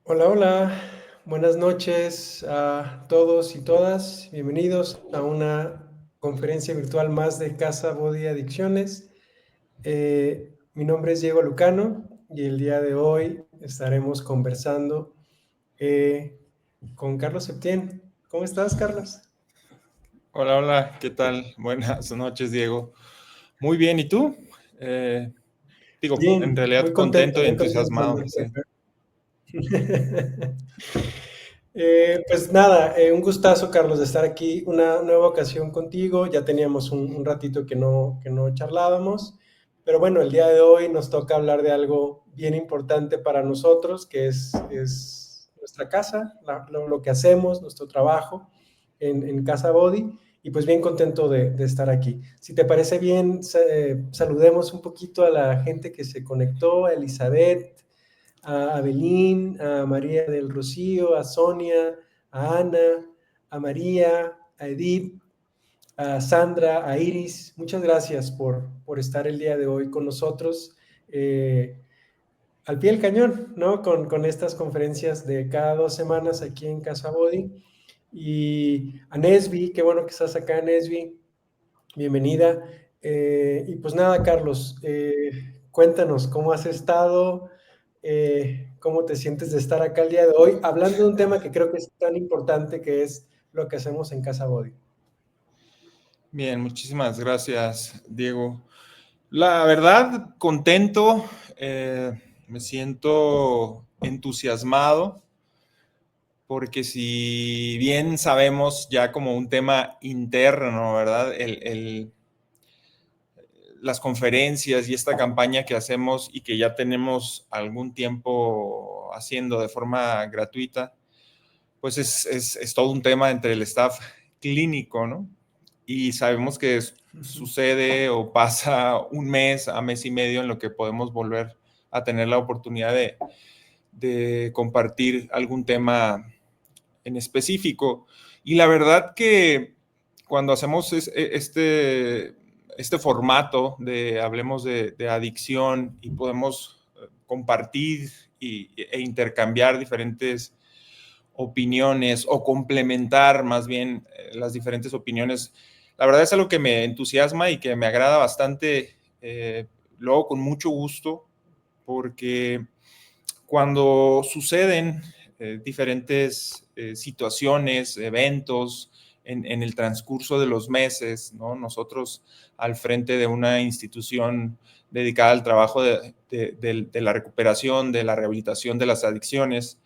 Hola, hola, buenas noches a todos y todas. Bienvenidos a una conferencia virtual más de Casa Body Adicciones. Mi nombre es Diego Lucano y el día de hoy estaremos conversando eh, con Carlos Septién. ¿Cómo estás, Carlos? Hola, hola, ¿qué tal? Buenas noches, Diego. Muy bien, ¿y tú? Eh, en Bien, realidad contento y muy contento de entusiasmado, andar por sí. acá. Pues nada, un gustazo, Carlos, de estar aquí una nueva ocasión contigo. Ya teníamos un ratito que no charlábamos, pero bueno, el día de hoy nos toca hablar de algo bien importante para nosotros, que es nuestra casa, lo que hacemos, nuestro trabajo en Casa Body, y pues bien contento de estar aquí. Si te parece bien, saludemos un poquito a la gente que se conectó, a Elizabeth, a Abelín, a María del Rocío, a Sonia, a Ana, a María, a Edith, a Sandra, a Iris. Muchas gracias por estar el día de hoy con nosotros. Al pie del cañón, ¿no? Con estas conferencias de cada 2 semanas aquí en Casa Body. Y a Nesby, qué bueno que estás acá, Nesby. Bienvenida. Y pues nada, Carlos, cuéntanos cómo has estado, cómo te sientes de estar acá el día de hoy, hablando de un tema que creo que es tan importante que es lo que hacemos en Casa Body. Bien, muchísimas gracias, Diego. La verdad, contento, me siento entusiasmado, porque si bien sabemos ya como un tema interno, ¿verdad? Las conferencias y esta campaña que hacemos y que ya tenemos algún tiempo haciendo de forma gratuita, pues es todo un tema entre el staff clínico, ¿no? Y sabemos que sucede o pasa un mes a mes y medio en lo que podemos volver a tener la oportunidad de compartir algún tema en específico. Y la verdad que cuando hacemos este formato de hablemos de adicción y podemos compartir e intercambiar diferentes opiniones o complementar más bien las diferentes opiniones. La verdad es algo que me entusiasma y que me agrada bastante, luego con mucho gusto, porque cuando suceden diferentes situaciones, eventos en el transcurso de los meses, ¿no? Nosotros al frente de una institución dedicada al trabajo de la recuperación, de la rehabilitación de las adicciones,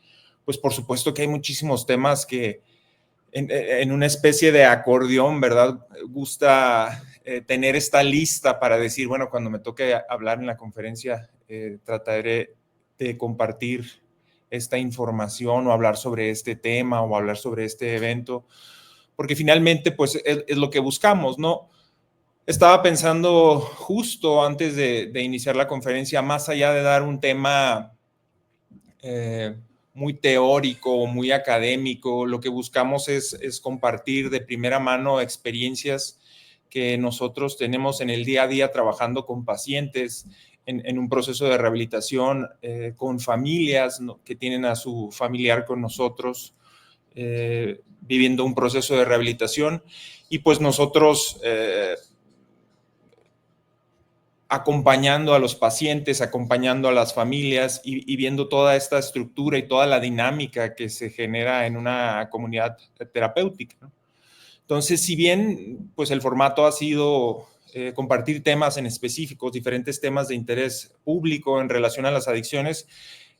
pues por supuesto que hay muchísimos temas que en una especie de acordeón, ¿verdad? Gusta tener esta lista para decir, bueno, cuando me toque hablar en la conferencia, trataré de compartir esta información o hablar sobre este tema o hablar sobre este evento, porque finalmente, pues, es lo que buscamos, ¿no? Estaba pensando justo antes de iniciar la conferencia, más allá de dar un tema eh, muy teórico o muy académico, lo que buscamos es compartir de primera mano experiencias que nosotros tenemos en el día a día trabajando con pacientes en un proceso de rehabilitación, con familias, ¿no?, que tienen a su familiar con nosotros, viviendo un proceso de rehabilitación, y pues nosotros acompañando a los pacientes, acompañando a las familias y viendo toda esta estructura y toda la dinámica que se genera en una comunidad terapéutica, ¿no? Entonces, si bien pues el formato ha sido compartir temas en específicos, diferentes temas de interés público en relación a las adicciones,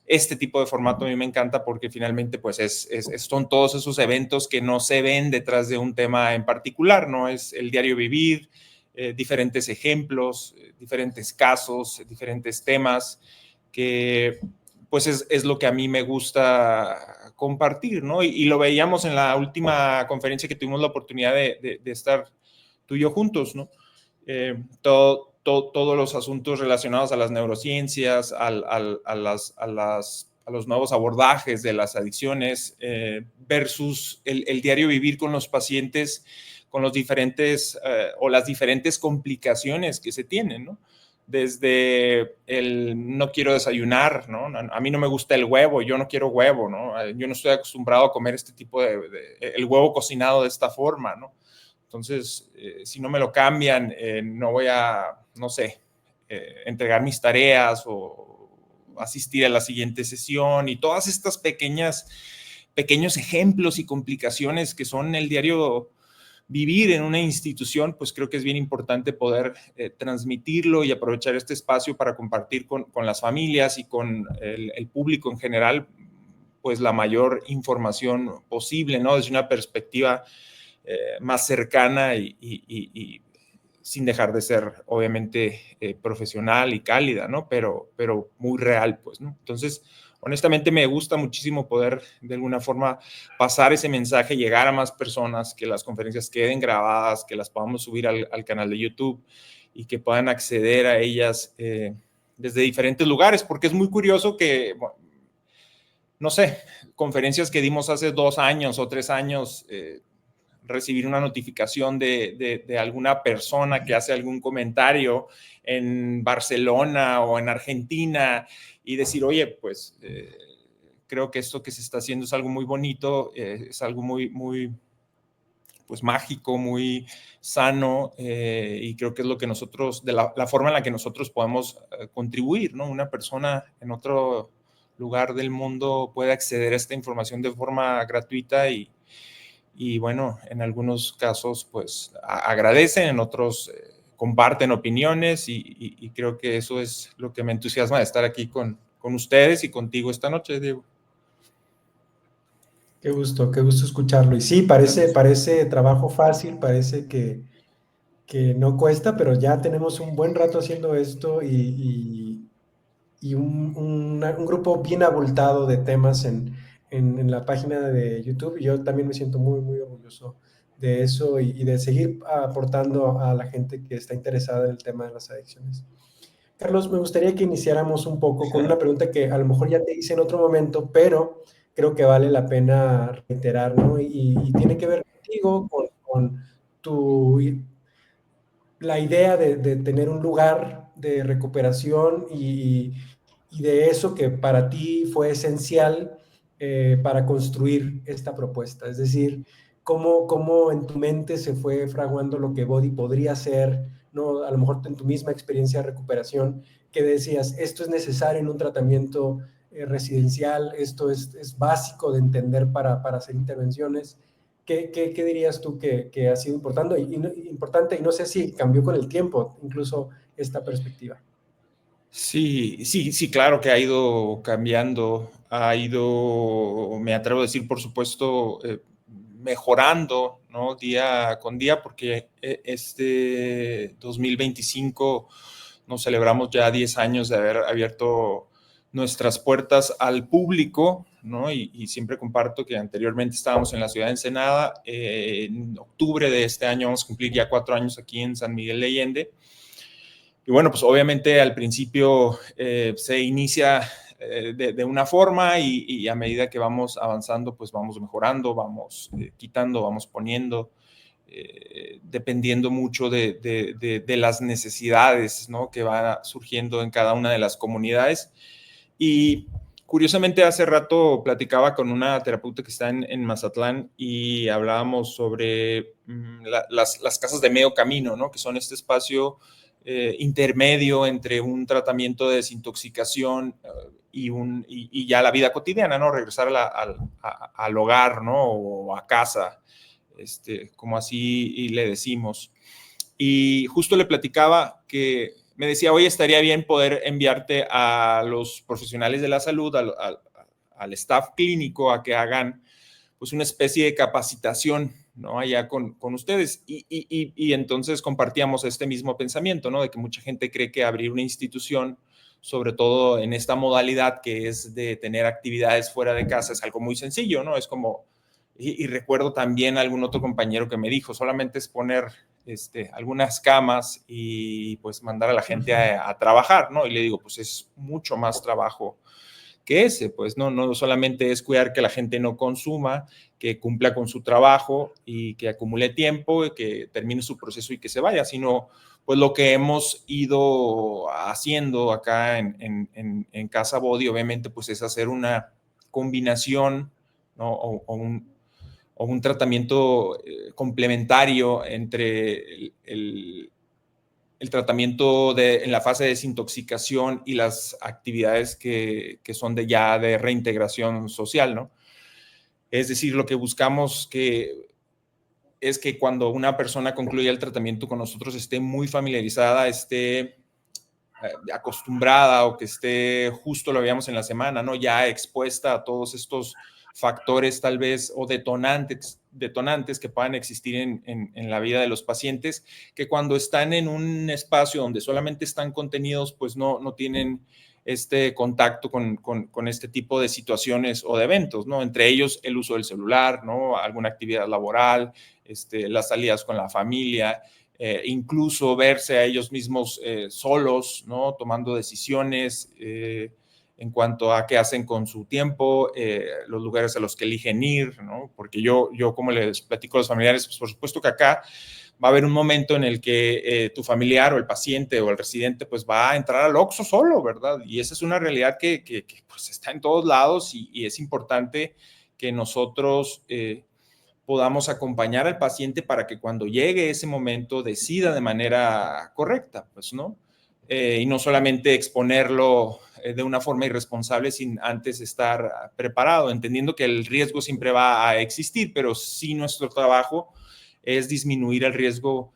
este tipo de formato a mí me encanta porque finalmente pues son todos esos eventos que no se ven detrás de un tema en particular, ¿no? Es el diario vivir, diferentes ejemplos, diferentes casos, diferentes temas, que pues es lo que a mí me gusta compartir, ¿no? Y lo veíamos en la última conferencia que tuvimos la oportunidad de estar tú y yo juntos, ¿no? Todos los asuntos relacionados a las neurociencias, a los nuevos abordajes de las adicciones, versus el diario vivir con los pacientes, con los diferentes o las diferentes complicaciones que se tienen, ¿no? desde el no quiero desayunar, ¿no? A mí no me gusta el huevo, yo no quiero huevo, ¿no? Yo no estoy acostumbrado a comer este tipo el huevo cocinado de esta forma, ¿no? Entonces, si no me lo cambian, no voy a, no sé, entregar mis tareas o asistir a la siguiente sesión y todas estas pequeños ejemplos y complicaciones que son el diario vivir en una institución, pues creo que es bien importante poder transmitirlo y aprovechar este espacio para compartir con las familias y con el público en general, pues la mayor información posible, ¿no? Desde una perspectiva más cercana y sin dejar de ser, obviamente, profesional y cálida, ¿no? Pero muy real, pues, ¿no? Entonces, honestamente, me gusta muchísimo poder, de alguna forma, pasar ese mensaje, llegar a más personas, que las conferencias queden grabadas, que las podamos subir al canal de YouTube y que puedan acceder a ellas desde diferentes lugares, porque es muy curioso que, bueno, no sé, conferencias que dimos hace 2 años o 3 años, recibir una notificación de alguna persona que hace algún comentario en Barcelona o en Argentina y decir, oye, pues creo que esto que se está haciendo es algo muy bonito, es algo muy pues mágico, muy sano, y creo que es lo que nosotros, de la forma en la que nosotros podemos contribuir, ¿no? Una persona en otro lugar del mundo puede acceder a esta información de forma gratuita y bueno, en algunos casos pues agradecen, en otros comparten opiniones y creo que eso es lo que me entusiasma de estar aquí con ustedes y contigo esta noche, Diego. Qué gusto escucharlo. Y sí, parece trabajo fácil, parece que no cuesta, pero ya tenemos un buen rato haciendo esto y un grupo bien abultado de temas en la página de YouTube. Y yo también me siento muy orgulloso de eso y de seguir aportando a la gente que está interesada en el tema de las adicciones. Carlos, me gustaría que iniciáramos un poco con una pregunta que a lo mejor ya te hice en otro momento, pero creo que vale la pena reiterar, ¿no? Y tiene que ver contigo, con tu, la idea de tener un lugar de recuperación y de eso que para ti fue esencial para construir esta propuesta. Es decir, cómo en tu mente se fue fraguando lo que Body podría ser, ¿no? A lo mejor en tu misma experiencia de recuperación, que decías, esto es necesario en un tratamiento residencial, esto es básico de entender para hacer intervenciones. ¿Qué dirías tú que ha sido importante y no sé si cambió con el tiempo incluso esta perspectiva? Sí, claro que ha ido cambiando, me atrevo a decir, por supuesto, mejorando, ¿no? Día con día, porque este 2025 nos celebramos ya 10 años de haber abierto nuestras puertas al público, ¿no? Y siempre comparto que anteriormente estábamos en la ciudad de Ensenada, en octubre de este año vamos a cumplir ya 4 años aquí en San Miguel de Allende. Y bueno, pues obviamente al principio se inicia de una forma y a medida que vamos avanzando, pues vamos mejorando, vamos quitando, vamos poniendo, dependiendo mucho de las necesidades, ¿no? Que van surgiendo en cada una de las comunidades. Y curiosamente hace rato platicaba con una terapeuta que está en Mazatlán y hablábamos sobre las casas de medio camino, ¿no? Que son este espacio intermedio entre un tratamiento de desintoxicación y ya la vida cotidiana, ¿no? Regresar al hogar, ¿no? O a casa, como así le decimos. Y justo le platicaba que me decía, oye, estaría bien poder enviarte a los profesionales de la salud, al staff clínico, a que hagan pues una especie de capacitación, ¿no? Allá con ustedes. Y entonces compartíamos este mismo pensamiento, ¿no? De que mucha gente cree que abrir una institución, sobre todo en esta modalidad que es de tener actividades fuera de casa, es algo muy sencillo, ¿no? Es como, y recuerdo también a algún otro compañero que me dijo, solamente es poner algunas camas y pues mandar a la gente a trabajar, ¿no? Y le digo, pues es mucho más trabajo que ese, pues no solamente es cuidar que la gente no consuma, que cumpla con su trabajo y que acumule tiempo, y que termine su proceso y que se vaya, sino pues lo que hemos ido haciendo acá en Casa Body, obviamente, pues es hacer una combinación, ¿no? O un tratamiento complementario entre el tratamiento en la fase de desintoxicación y las actividades que son ya de reintegración social, ¿no? Es decir, lo que buscamos es que cuando una persona concluya el tratamiento con nosotros esté muy familiarizada, esté acostumbrada o que esté justo lo veíamos en la semana, ¿no? Ya expuesta a todos estos factores tal vez o detonantes que puedan existir en la vida de los pacientes, que cuando están en un espacio donde solamente están contenidos, pues no tienen este contacto con este tipo de situaciones o de eventos, ¿no? Entre ellos el uso del celular, ¿no? Alguna actividad laboral, las salidas con la familia, incluso verse a ellos mismos solos, ¿no? Tomando decisiones en cuanto a qué hacen con su tiempo, los lugares a los que eligen ir, ¿no? Porque yo como les platico a los familiares, pues por supuesto que acá va a haber un momento en el que tu familiar o el paciente o el residente pues va a entrar al Oxxo solo, ¿verdad? Y esa es una realidad que pues está en todos lados y es importante que nosotros podamos acompañar al paciente para que cuando llegue ese momento decida de manera correcta, pues, ¿no? Y no solamente exponerlo de una forma irresponsable sin antes estar preparado, entendiendo que el riesgo siempre va a existir, pero sí nuestro trabajo es disminuir el riesgo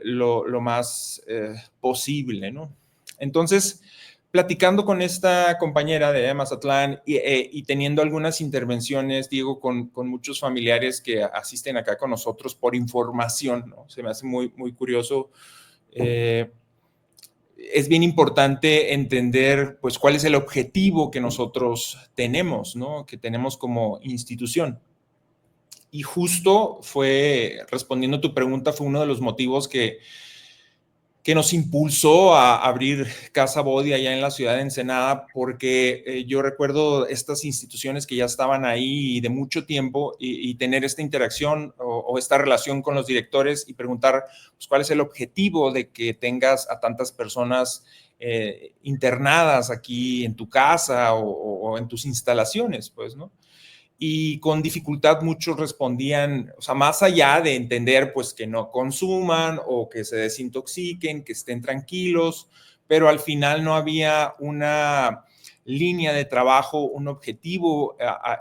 lo más posible, ¿no? Entonces, platicando con esta compañera de Mazatlán y teniendo algunas intervenciones, Diego, con muchos familiares que asisten acá con nosotros por información, ¿no? Se me hace muy curioso. Es bien importante entender, pues, cuál es el objetivo que nosotros tenemos, ¿no? Que tenemos como institución. Y justo fue, respondiendo a tu pregunta, fue uno de los motivos que nos impulsó a abrir Casa Body allá en la ciudad de Ensenada, porque yo recuerdo estas instituciones que ya estaban ahí de mucho tiempo y tener esta interacción o esta relación con los directores y preguntar pues, cuál es el objetivo de que tengas a tantas personas internadas aquí en tu casa o en tus instalaciones, pues, ¿no? Y con dificultad muchos respondían, o sea, más allá de entender pues que no consuman o que se desintoxiquen, que estén tranquilos, pero al final no había una línea de trabajo, un objetivo a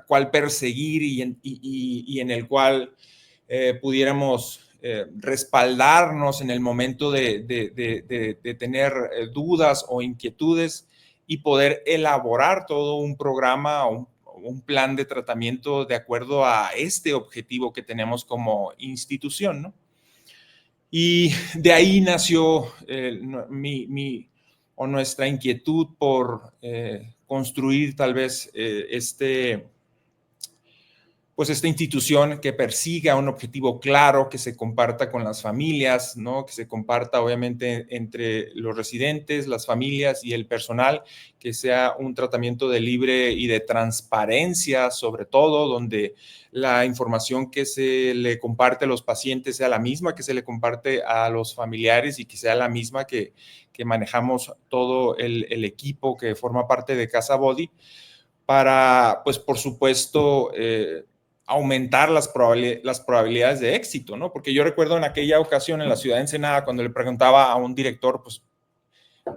cual perseguir y en el cual pudiéramos respaldarnos en el momento de tener dudas o inquietudes y poder elaborar todo un programa o un plan de tratamiento de acuerdo a este objetivo que tenemos como institución, ¿no? Y de ahí nació nuestra inquietud por construir tal vez pues esta institución que persiga un objetivo claro, que se comparta con las familias, ¿no? Que se comparta obviamente entre los residentes, las familias y el personal, que sea un tratamiento de libre y de transparencia, sobre todo, donde la información que se le comparte a los pacientes sea la misma que se le comparte a los familiares y que sea la misma que manejamos todo el equipo que forma parte de Casa Body para, pues, por supuesto, aumentar las probabilidades de éxito, ¿no? Porque yo recuerdo en aquella ocasión en la ciudad de Ensenada, cuando le preguntaba a un director, pues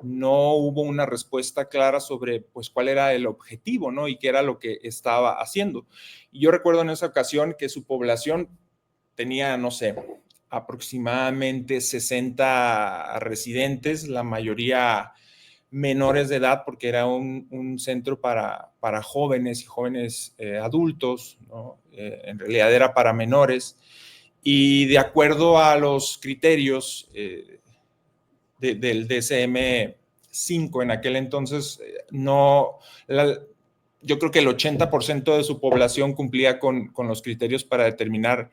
no hubo una respuesta clara sobre pues cuál era el objetivo, ¿no? Y qué era lo que estaba haciendo. Y yo recuerdo en esa ocasión que su población tenía, no sé, aproximadamente 60 residentes, la mayoría menores de edad, porque era un centro para jóvenes y jóvenes adultos, ¿no? En realidad era para menores, y de acuerdo a los criterios del DSM-5 en aquel entonces, yo creo que el 80% de su población cumplía con los criterios para determinar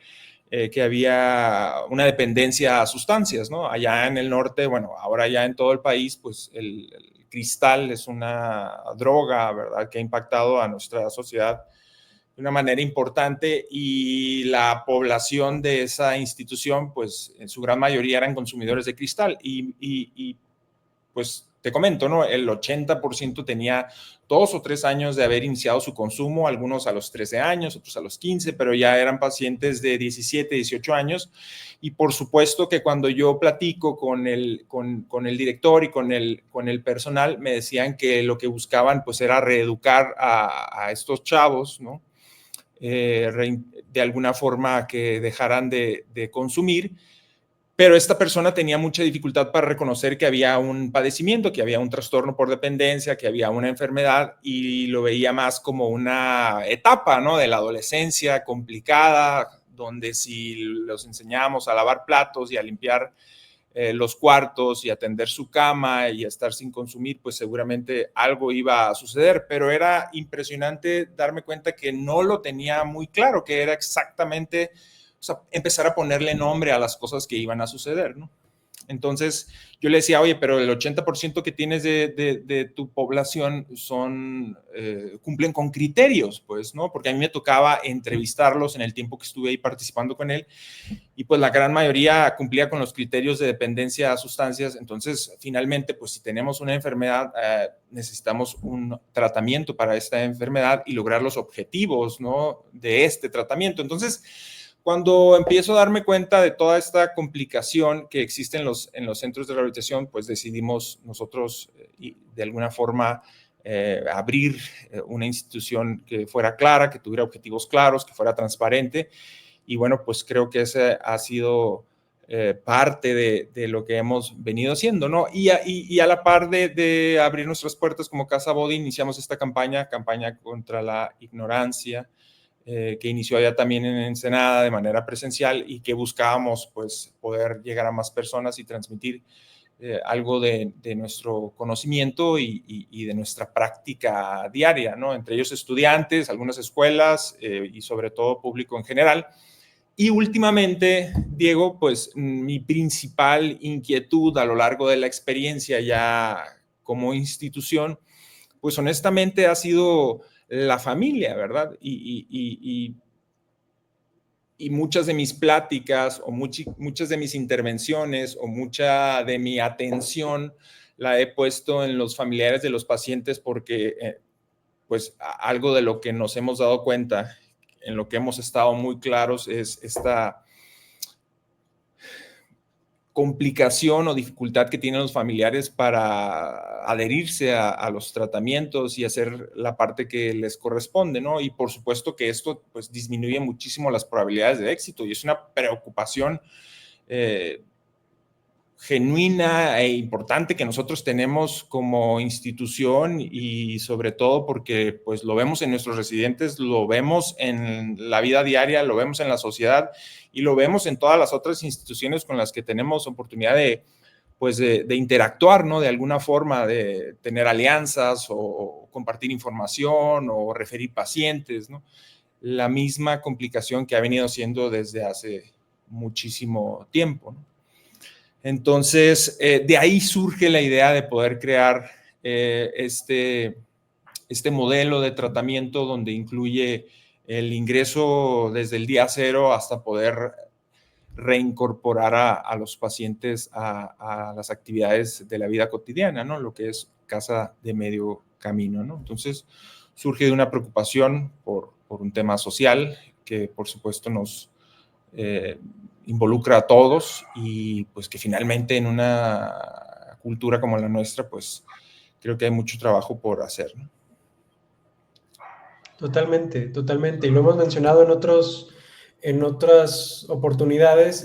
que había una dependencia a sustancias, ¿no? Allá en el norte, bueno, ahora ya en todo el país, pues el cristal es una droga, ¿verdad?, que ha impactado a nuestra sociedad de una manera importante, y la población de esa institución, pues en su gran mayoría eran consumidores de cristal, y pues te comento, ¿no? El 80% tenía 2 o 3 años de haber iniciado su consumo, algunos a los 13 años, otros a los 15, pero ya eran pacientes de 17, 18 años. Y por supuesto que cuando yo platico con el director y con el personal, me decían que lo que buscaban pues era reeducar a estos chavos, ¿no? De alguna forma que dejaran de consumir, pero esta persona tenía mucha dificultad para reconocer que había un padecimiento, que había un trastorno por dependencia, que había una enfermedad, y lo veía más como una etapa, ¿no? De la adolescencia complicada, donde si los enseñábamos a lavar platos y a limpiar los cuartos y a tender su cama y a estar sin consumir, pues seguramente algo iba a suceder, pero era impresionante darme cuenta que no lo tenía muy claro, que era exactamente, o sea, empezar a ponerle nombre a las cosas que iban a suceder, ¿no? Entonces yo le decía, oye, pero el 80% que tienes de tu población cumplen con criterios, pues, ¿no? Porque a mí me tocaba entrevistarlos en el tiempo que estuve ahí participando con él, y pues la gran mayoría cumplía con los criterios de dependencia a sustancias. Entonces, finalmente, pues si tenemos una enfermedad, necesitamos un tratamiento para esta enfermedad y lograr los objetivos, ¿no? De este tratamiento. Entonces, cuando empiezo a darme cuenta de toda esta complicación que existe en los centros de rehabilitación, pues decidimos nosotros de alguna forma abrir una institución que fuera clara, que tuviera objetivos claros, que fuera transparente. Y bueno, pues creo que ese ha sido parte de lo que hemos venido haciendo, ¿no? Y a la par de abrir nuestras puertas como Casa Body, iniciamos esta campaña contra la ignorancia, que inició allá también en Ensenada de manera presencial, y que buscábamos pues poder llegar a más personas y transmitir algo de nuestro conocimiento y de nuestra práctica diaria, ¿no? Entre ellos estudiantes, algunas escuelas y sobre todo público en general. Y últimamente, Diego, pues mi principal inquietud a lo largo de la experiencia ya como institución, pues honestamente ha sido la familia, ¿verdad? Y muchas de mis pláticas o muchas de mis intervenciones o mucha de mi atención la he puesto en los familiares de los pacientes, porque pues algo de lo que nos hemos dado cuenta, en lo que hemos estado muy claros, es esta complicación o dificultad que tienen los familiares para adherirse a los tratamientos y hacer la parte que les corresponde, ¿no? Y por supuesto que esto pues disminuye muchísimo las probabilidades de éxito, y es una preocupación genuina e importante que nosotros tenemos como institución, y sobre todo porque pues lo vemos en nuestros residentes, lo vemos en la vida diaria, lo vemos en la sociedad y lo vemos en todas las otras instituciones con las que tenemos oportunidad pues de interactuar, ¿no? De alguna forma, de tener alianzas o compartir información o referir pacientes, ¿no? La misma complicación que ha venido siendo desde hace muchísimo tiempo, ¿no? Entonces, de ahí surge la idea de poder crear este modelo de tratamiento donde incluye el ingreso desde el día cero hasta poder reincorporar a los pacientes a las actividades de la vida cotidiana, ¿no? Lo que es casa de medio camino, ¿no? Entonces, surge de una preocupación por un tema social que, por supuesto, nos involucra a todos, y pues que finalmente en una cultura como la nuestra, pues creo que hay mucho trabajo por hacer, ¿no? Totalmente, totalmente. Y lo hemos mencionado en otras oportunidades,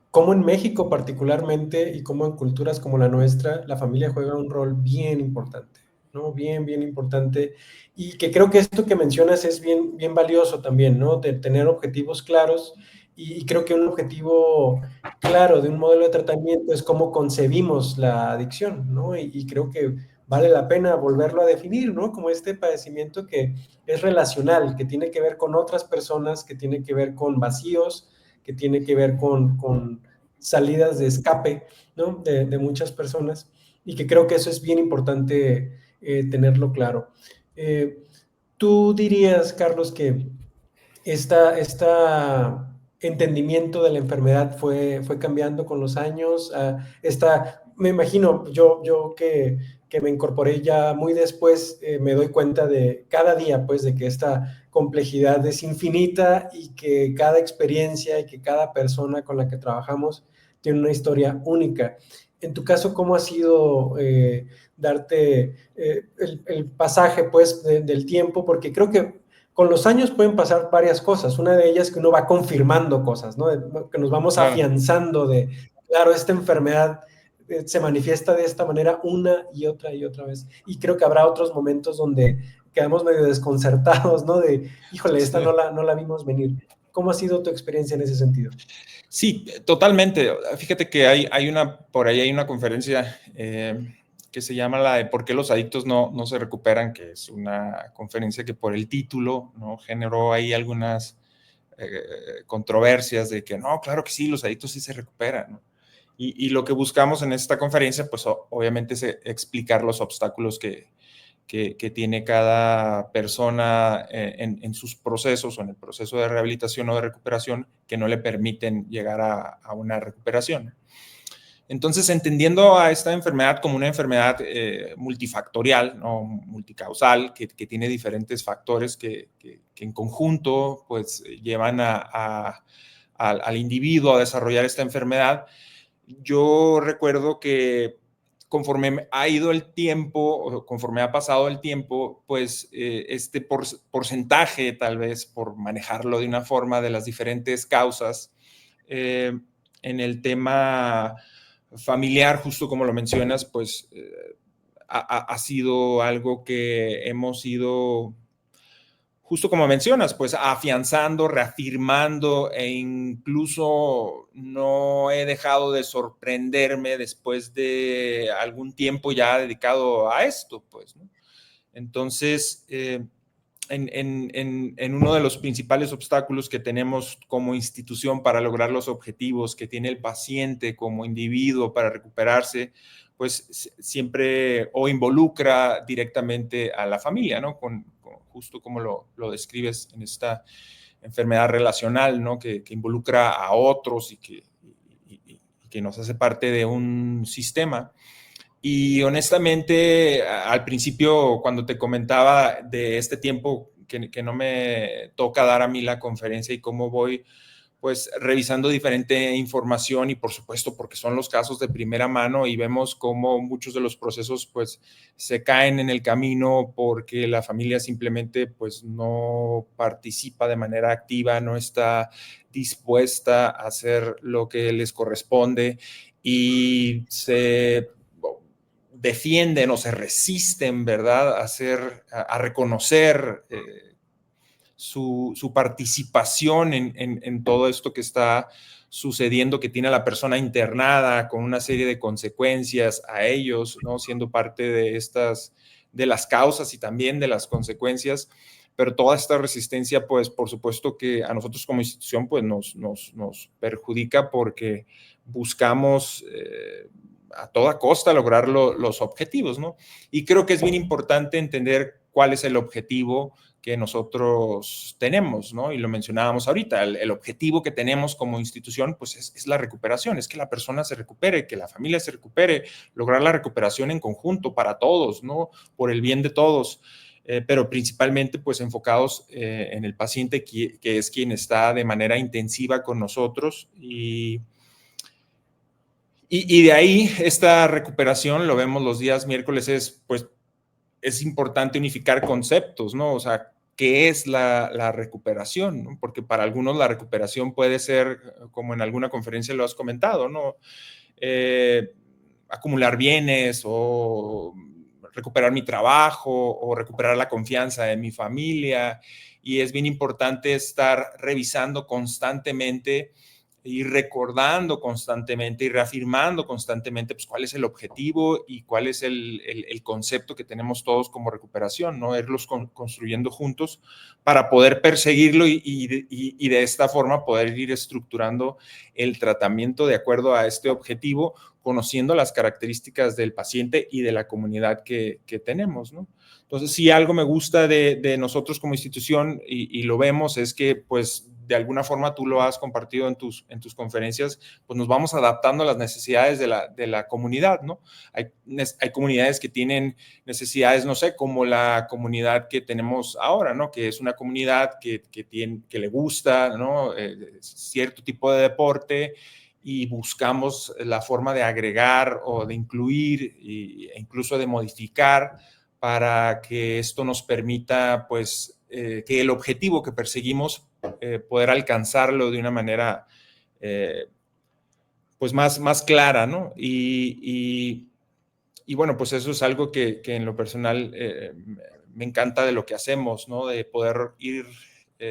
cómo en México particularmente y cómo en culturas como la nuestra, la familia juega un rol bien importante, ¿no? Bien, bien importante. Y que creo que esto que mencionas es bien, bien valioso también, ¿no? De tener objetivos claros. Y creo que un objetivo claro de un modelo de tratamiento es cómo concebimos la adicción, ¿no? Y creo que vale la pena volverlo a definir, ¿no? Como este padecimiento que es relacional, que tiene que ver con otras personas, que tiene que ver con vacíos, que tiene que ver con salidas de escape, ¿no? De muchas personas, y que creo que eso es bien importante tenerlo claro. Eh, ¿Tú dirías, Carlos, que esta entendimiento de la enfermedad fue cambiando con los años? Me imagino, yo que me incorporé ya muy después, me doy cuenta de cada día, pues, de que esta complejidad es infinita y que cada experiencia y que cada persona con la que trabajamos tiene una historia única. En tu caso, ¿cómo ha sido darte el pasaje, pues, del tiempo? Porque creo que con los años pueden pasar varias cosas. Una de ellas es que uno va confirmando cosas, ¿no? Que nos vamos Claro. afianzando claro, esta enfermedad se manifiesta de esta manera una y otra vez. Y creo que habrá otros momentos donde quedamos medio desconcertados, ¿no? Híjole, esta Sí. no la vimos venir. ¿Cómo ha sido tu experiencia en ese sentido? Sí, totalmente. Fíjate que por ahí hay una conferencia que se llama la de ¿Por qué los adictos no se recuperan? Que es una conferencia que por el título, ¿no?, generó ahí algunas controversias de que no, claro que sí, los adictos sí se recuperan, ¿no? Y lo que buscamos en esta conferencia, pues obviamente es explicar los obstáculos que tiene cada persona en sus procesos o en el proceso de rehabilitación o de recuperación que no le permiten llegar a una recuperación. Entonces, entendiendo a esta enfermedad como una enfermedad multifactorial, ¿no?, multicausal, que tiene diferentes factores que en conjunto pues, llevan al individuo a desarrollar esta enfermedad, yo recuerdo que conforme ha ido el tiempo, conforme ha pasado el tiempo, pues este porcentaje, tal vez por manejarlo de una forma, de las diferentes causas, eh, en el tema familiar, justo como lo mencionas, pues ha sido algo que hemos ido, justo como mencionas, pues afianzando, reafirmando, e incluso no he dejado de sorprenderme después de algún tiempo ya dedicado a esto, pues, ¿no? Entonces, en uno de los principales obstáculos que tenemos como institución para lograr los objetivos que tiene el paciente como individuo para recuperarse, pues siempre o involucra directamente a la familia, ¿no? Justo como lo describes en esta enfermedad relacional, ¿no? Que involucra a otros y que nos hace parte de un sistema. Y honestamente, al principio, cuando te comentaba de este tiempo que no me toca dar a mí la conferencia y cómo voy, pues, revisando diferente información y, por supuesto, porque son los casos de primera mano y vemos cómo muchos de los procesos, pues, se caen en el camino porque la familia simplemente, pues, no participa de manera activa, no está dispuesta a hacer lo que les corresponde y se defienden o se resisten, ¿verdad?, a reconocer su participación en todo esto que está sucediendo, que tiene a la persona internada con una serie de consecuencias a ellos, ¿no?, siendo parte de las causas y también de las consecuencias. Pero toda esta resistencia, pues, por supuesto que a nosotros como institución, pues, nos perjudica porque buscamos a toda costa lograr los objetivos, ¿no? Y creo que es bien importante entender cuál es el objetivo que nosotros tenemos, ¿no? Y lo mencionábamos ahorita, el objetivo que tenemos como institución, pues es la recuperación, es que la persona se recupere, que la familia se recupere, lograr la recuperación en conjunto para todos, ¿no? Por el bien de todos. Pero principalmente pues enfocados en el paciente que es quien está de manera intensiva con nosotros y de ahí esta recuperación, lo vemos los días miércoles, es importante unificar conceptos, ¿no? O sea, ¿qué es la recuperación? ¿No? Porque para algunos la recuperación puede ser, como en alguna conferencia lo has comentado, ¿no? Acumular bienes o recuperar mi trabajo o recuperar la confianza de mi familia. Y es bien importante estar revisando constantemente y recordando constantemente y reafirmando constantemente pues, cuál es el objetivo y cuál es el concepto que tenemos todos como recuperación, ¿no? Irlos construyendo juntos para poder perseguirlo y de esta forma poder ir estructurando el tratamiento de acuerdo a este objetivo conociendo las características del paciente y de la comunidad que tenemos, ¿no? Entonces, si algo me gusta de nosotros como institución, y lo vemos, es que, pues, de alguna forma tú lo has compartido en tus conferencias, pues nos vamos adaptando a las necesidades de la comunidad, ¿no? Hay comunidades que tienen necesidades, no sé, como la comunidad que tenemos ahora, ¿no? Que es una comunidad que le gusta, ¿no? Cierto tipo de deporte, y buscamos la forma de agregar o de incluir e incluso de modificar para que esto nos permita, pues, que el objetivo que perseguimos, poder alcanzarlo de una manera, pues, más clara, ¿no? Y bueno, pues eso es algo que en lo personal me encanta de lo que hacemos, ¿no? De poder ir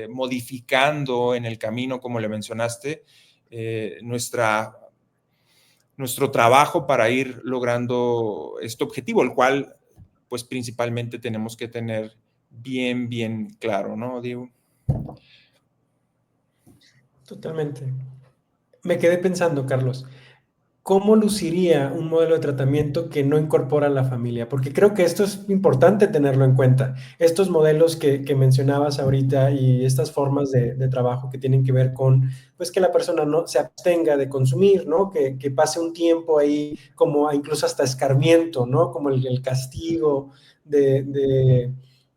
modificando en el camino, como le mencionaste, nuestro trabajo para ir logrando este objetivo, el cual, pues, principalmente tenemos que tener bien claro, ¿no, Diego? Totalmente. Me quedé pensando, Carlos, ¿cómo luciría un modelo de tratamiento que no incorpora a la familia? Porque creo que esto es importante tenerlo en cuenta. Estos modelos que mencionabas ahorita y estas formas de trabajo que tienen que ver con, pues, que la persona no se abstenga de consumir, ¿no? Que pase un tiempo ahí como incluso hasta escarmiento, ¿no? Como el castigo de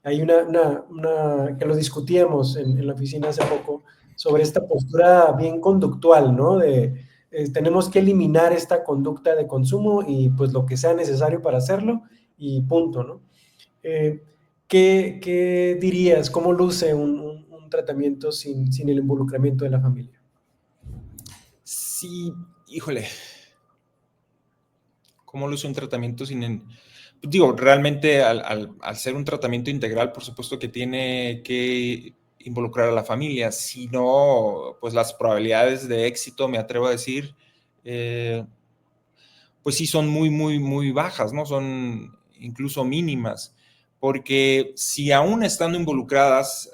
hay que lo discutíamos en la oficina hace poco sobre esta postura bien conductual, ¿no? Tenemos que eliminar esta conducta de consumo y pues lo que sea necesario para hacerlo y punto, ¿no? Eh, ¿Qué dirías? ¿Cómo luce un tratamiento sin el involucramiento de la familia? Sí, híjole, ¿cómo luce un tratamiento sin... Digo, realmente al ser un tratamiento integral, por supuesto que tiene que involucrar a la familia, si no, pues las probabilidades de éxito, me atrevo a decir, pues sí son muy bajas, ¿no? Son incluso mínimas, porque si aún estando involucradas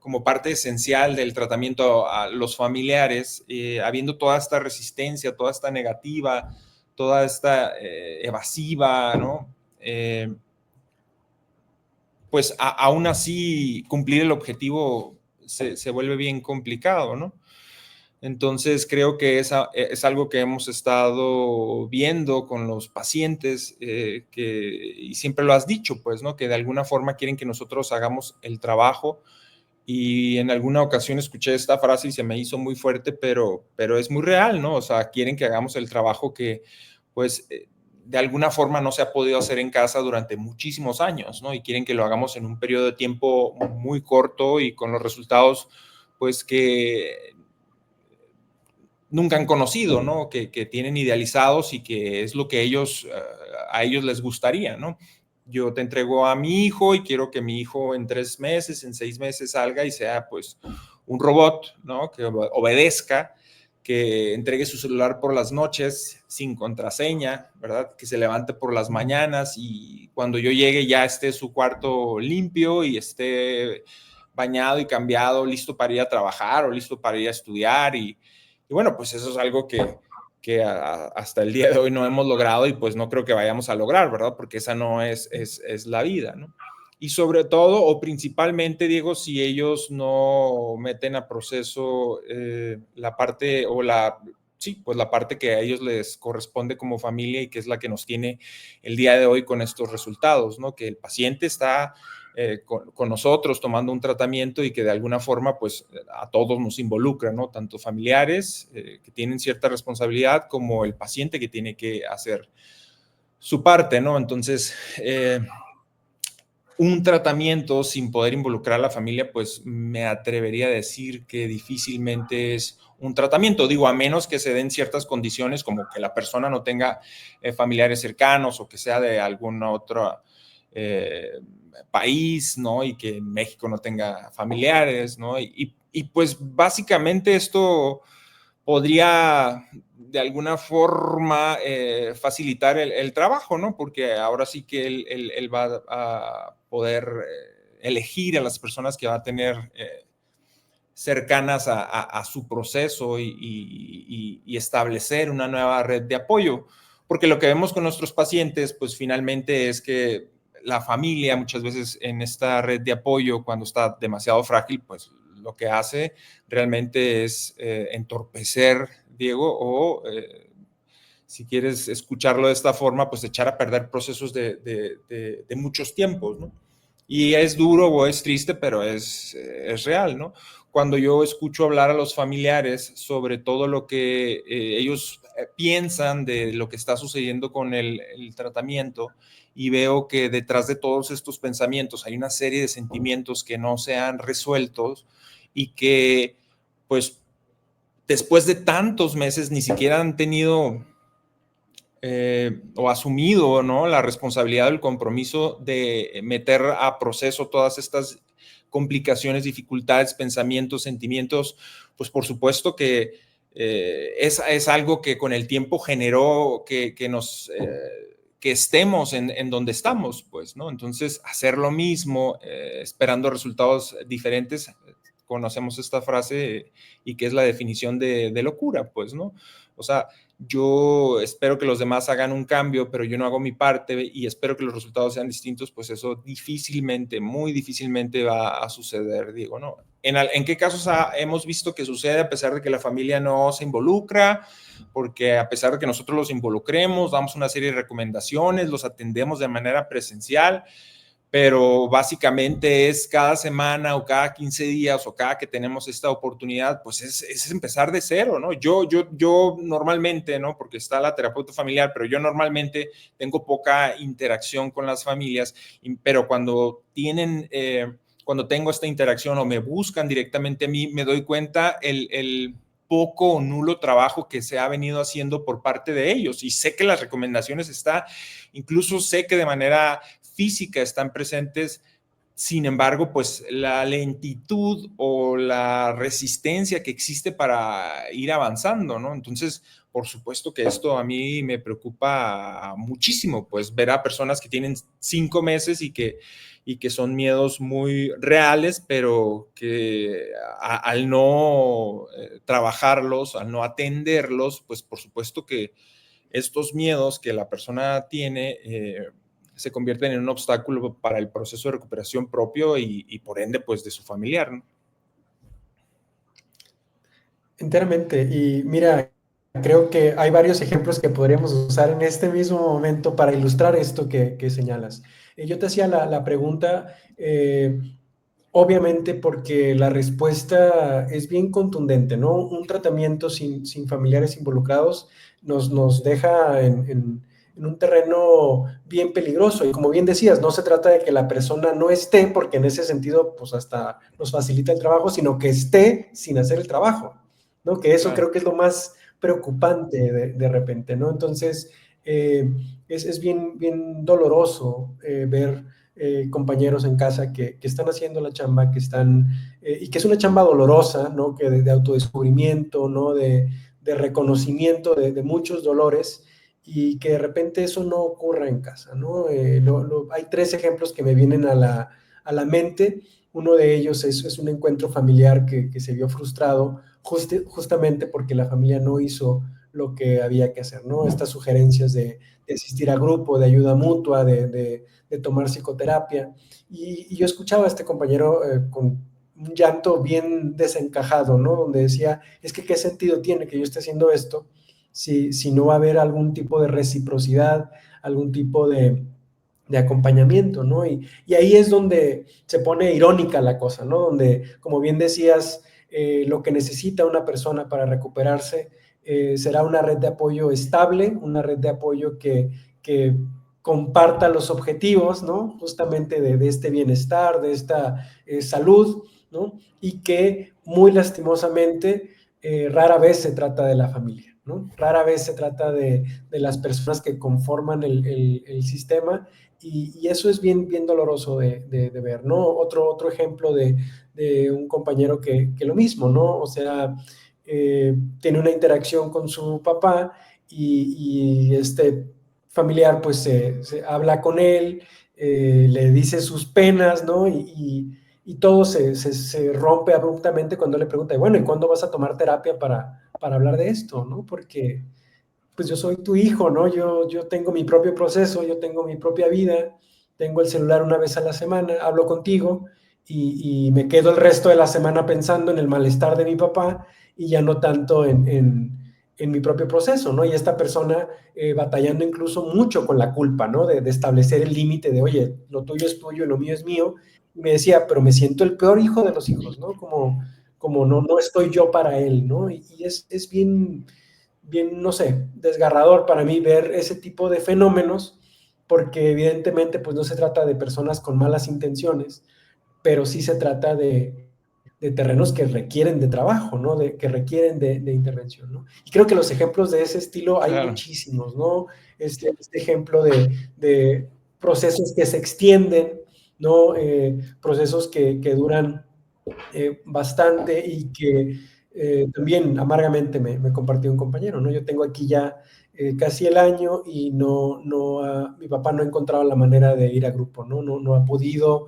como parte esencial del tratamiento a los familiares, habiendo toda esta resistencia, toda esta negativa, toda esta evasiva, ¿no? Pues aún así cumplir el objetivo se vuelve bien complicado, ¿no? Entonces creo que es algo que hemos estado viendo con los pacientes, y siempre lo has dicho, pues, ¿no? Que de alguna forma quieren que nosotros hagamos el trabajo, y en alguna ocasión escuché esta frase y se me hizo muy fuerte, pero es muy real, ¿no? O sea, quieren que hagamos el trabajo que, pues, de alguna forma no se ha podido hacer en casa durante muchísimos años, ¿no? Y quieren que lo hagamos en un periodo de tiempo muy corto y con los resultados, pues, que nunca han conocido, ¿no? Que tienen idealizados y que es lo que a ellos les gustaría, ¿no? Yo te entrego a mi hijo y quiero que mi hijo en 3 meses, en 6 meses salga y sea, pues, un robot, ¿no? Que obedezca, que entregue su celular por las noches sin contraseña, ¿verdad? Que se levante por las mañanas y cuando yo llegue ya esté su cuarto limpio y esté bañado y cambiado, listo para ir a trabajar o listo para ir a estudiar. Y bueno, pues eso es algo que hasta el día de hoy no hemos logrado y pues no creo que vayamos a lograr, ¿verdad? Porque esa no es la vida, ¿no? Y sobre todo o principalmente, Diego, si ellos no meten a proceso la parte o sí, pues la parte que a ellos les corresponde como familia y que es la que nos tiene el día de hoy con estos resultados, ¿no? Que el paciente está con nosotros tomando un tratamiento y que de alguna forma pues a todos nos involucra, ¿no? Tanto familiares que tienen cierta responsabilidad como el paciente que tiene que hacer su parte, ¿no? Entonces, un tratamiento sin poder involucrar a la familia, pues me atrevería a decir que difícilmente es un tratamiento, digo, a menos que se den ciertas condiciones como que la persona no tenga familiares cercanos o que sea de algún otro país, ¿no? Y que en México no tenga familiares, ¿no? Y pues básicamente esto podría de alguna forma facilitar el trabajo, ¿no? Porque ahora sí que él va a poder elegir a las personas que va a tener cercanas a su proceso y establecer una nueva red de apoyo. porque lo que vemos con nuestros pacientes, pues finalmente es que la familia muchas veces en esta red de apoyo, cuando está demasiado frágil, pues lo que hace realmente es entorpecer, Diego, o si quieres escucharlo de esta forma, pues echar a perder procesos de muchos tiempos, ¿no? Y es duro o es triste, pero es real, ¿no? Cuando yo escucho hablar a los familiares sobre todo lo que ellos piensan de lo que está sucediendo con el tratamiento y veo que detrás de todos estos pensamientos hay una serie de sentimientos que no se han resuelto y que, pues, después de tantos meses ni siquiera han tenido o asumido, ¿no?, la responsabilidad del compromiso de meter a proceso todas estas complicaciones, dificultades, pensamientos, sentimientos, pues por supuesto que es algo que con el tiempo generó que estemos en donde estamos, pues, ¿no? Entonces, hacer lo mismo, esperando resultados diferentes, conocemos esta frase y que es la definición de locura, pues, ¿no? O sea, yo espero que los demás hagan un cambio, pero yo no hago mi parte y espero que los resultados sean distintos, pues eso difícilmente, muy difícilmente va a suceder, digo, ¿no? ¿En qué casos hemos visto que sucede a pesar de que la familia no se involucra? Porque a pesar de que nosotros los involucremos, damos una serie de recomendaciones, los atendemos de manera presencial, pero básicamente es cada semana o cada 15 días o cada que tenemos esta oportunidad, pues es empezar de cero, ¿no? Yo normalmente, ¿no? Porque está la terapeuta familiar, pero yo normalmente tengo poca interacción con las familias, pero cuando tengo esta interacción o me buscan directamente a mí, me doy cuenta el poco o nulo trabajo que se ha venido haciendo por parte de ellos. Y sé que las recomendaciones incluso sé que de manera física están presentes, sin embargo, pues la lentitud o la resistencia que existe para ir avanzando, ¿no? Entonces, por supuesto que esto a mí me preocupa muchísimo, pues ver a personas que tienen 5 meses y que son miedos muy reales, pero que al no trabajarlos, al no atenderlos, pues por supuesto que estos miedos que la persona tiene se convierten en un obstáculo para el proceso de recuperación propio y por ende, pues, de su familiar, ¿no? Enteramente. Y mira, creo que hay varios ejemplos que podríamos usar en este mismo momento para ilustrar esto que señalas. Yo te hacía la pregunta, obviamente porque la respuesta es bien contundente, ¿no? Un tratamiento sin familiares involucrados nos deja en un terreno bien peligroso. Y como bien decías, no se trata de que la persona no esté, porque en ese sentido, pues hasta nos facilita el trabajo, sino que esté sin hacer el trabajo, ¿no? Que eso Claro. creo que es lo más preocupante de repente, ¿no? Entonces, es bien doloroso ver compañeros en casa que están haciendo la chamba, y que es una chamba dolorosa, ¿no? Que de autodescubrimiento, ¿no? De reconocimiento de muchos dolores, y que de repente eso no ocurra en casa, ¿no? Hay 3 ejemplos que me vienen a la mente. Uno de ellos es un encuentro familiar que se vio frustrado justamente porque la familia no hizo lo que había que hacer, ¿no? Estas sugerencias de asistir a grupo, de ayuda mutua, de tomar psicoterapia. Y yo escuchaba a este compañero con un llanto bien desencajado, ¿no? Donde decía, es que qué sentido tiene que yo esté haciendo esto si no va a haber algún tipo de reciprocidad, algún tipo de acompañamiento, ¿no? Y ahí es donde se pone irónica la cosa, ¿no? Donde, como bien decías, lo que necesita una persona para recuperarse será una red de apoyo estable, una red de apoyo que comparta los objetivos, ¿no? Justamente de este bienestar, de esta salud, ¿no? Y que muy lastimosamente rara vez se trata de la familia, ¿no? Rara vez se trata de las personas que conforman el sistema, y eso es bien doloroso de ver, ¿no? Otro ejemplo de un compañero que lo mismo, ¿no? O sea, tiene una interacción con su papá y este familiar pues se habla con él, le dice sus penas, ¿no? Y todo se rompe abruptamente cuando le pregunta, bueno, ¿y cuándo vas a tomar terapia para hablar de esto, ¿no? Porque pues yo soy tu hijo, ¿no? Yo tengo mi propio proceso, yo tengo mi propia vida, tengo el celular una vez a la semana, hablo contigo y me quedo el resto de la semana pensando en el malestar de mi papá y ya no tanto en mi propio proceso, ¿no? Y esta persona batallando incluso mucho con la culpa, ¿no? De establecer el límite de, oye, lo tuyo es tuyo y lo mío es mío. Y me decía, pero me siento el peor hijo de los hijos, ¿no? Como no estoy yo para él, ¿no? Y es bien, bien, no sé, desgarrador para mí ver ese tipo de fenómenos, porque evidentemente pues no se trata de personas con malas intenciones, pero sí se trata de terrenos que requieren de trabajo, ¿no? Que requieren de intervención, ¿no? Y creo que los ejemplos de ese estilo hay Claro. muchísimos, ¿no? Este ejemplo de procesos que se extienden, ¿no? Procesos que duran bastante y que también amargamente me compartió un compañero, ¿no? Yo tengo aquí ya casi el año y mi papá no ha encontrado la manera de ir a grupo, ¿no? No ha podido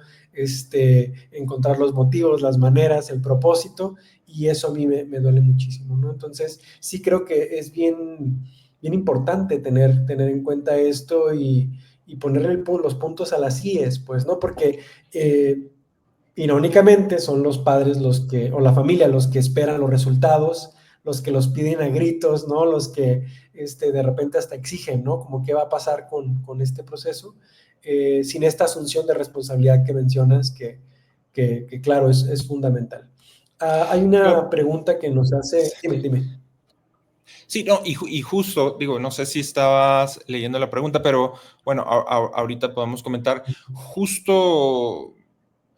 encontrar los motivos, las maneras, el propósito, y eso a mí me duele muchísimo, ¿no? Entonces, sí creo que es bien, bien importante tener en cuenta esto y ponerle los puntos a las IES, pues, ¿no? Porque irónicamente son los padres o la familia los que esperan los resultados, los que los piden a gritos, ¿no? Los que de repente hasta exigen, ¿no? Como qué va a pasar con este proceso, sin esta asunción de responsabilidad que mencionas, que claro, es fundamental. Hay una Claro. pregunta que nos hace, dime. Sí, no, y justo, digo, no sé si estabas leyendo la pregunta, pero bueno, ahorita podemos comentar, justo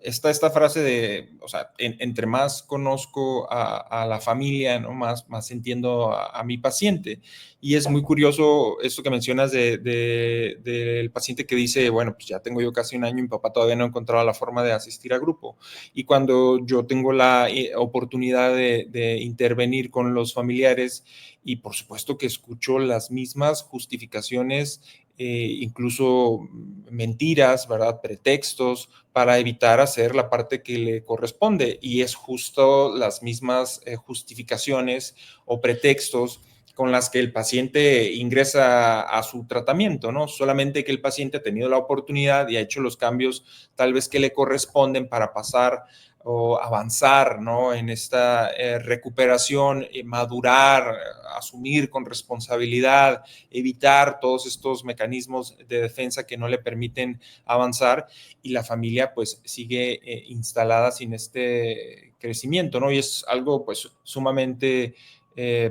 está esta frase de, o sea, entre más conozco a la familia, ¿no? Más entiendo a mi paciente. Y es muy curioso esto que mencionas del paciente que dice, bueno, pues ya tengo yo casi un año y mi papá todavía no ha encontrado la forma de asistir a grupo. Y cuando yo tengo la oportunidad de intervenir con los familiares, y por supuesto que escucho las mismas justificaciones, incluso mentiras, ¿verdad? Pretextos para evitar hacer la parte que le corresponde. Y es justo las mismas justificaciones o pretextos con las que el paciente ingresa a su tratamiento, ¿no? Solamente que el paciente ha tenido la oportunidad y ha hecho los cambios tal vez que le corresponden para pasar o avanzar, ¿no? En esta recuperación, madurar, asumir con responsabilidad, evitar todos estos mecanismos de defensa que no le permiten avanzar, y la familia pues sigue instalada sin este crecimiento, ¿no? Y es algo pues sumamente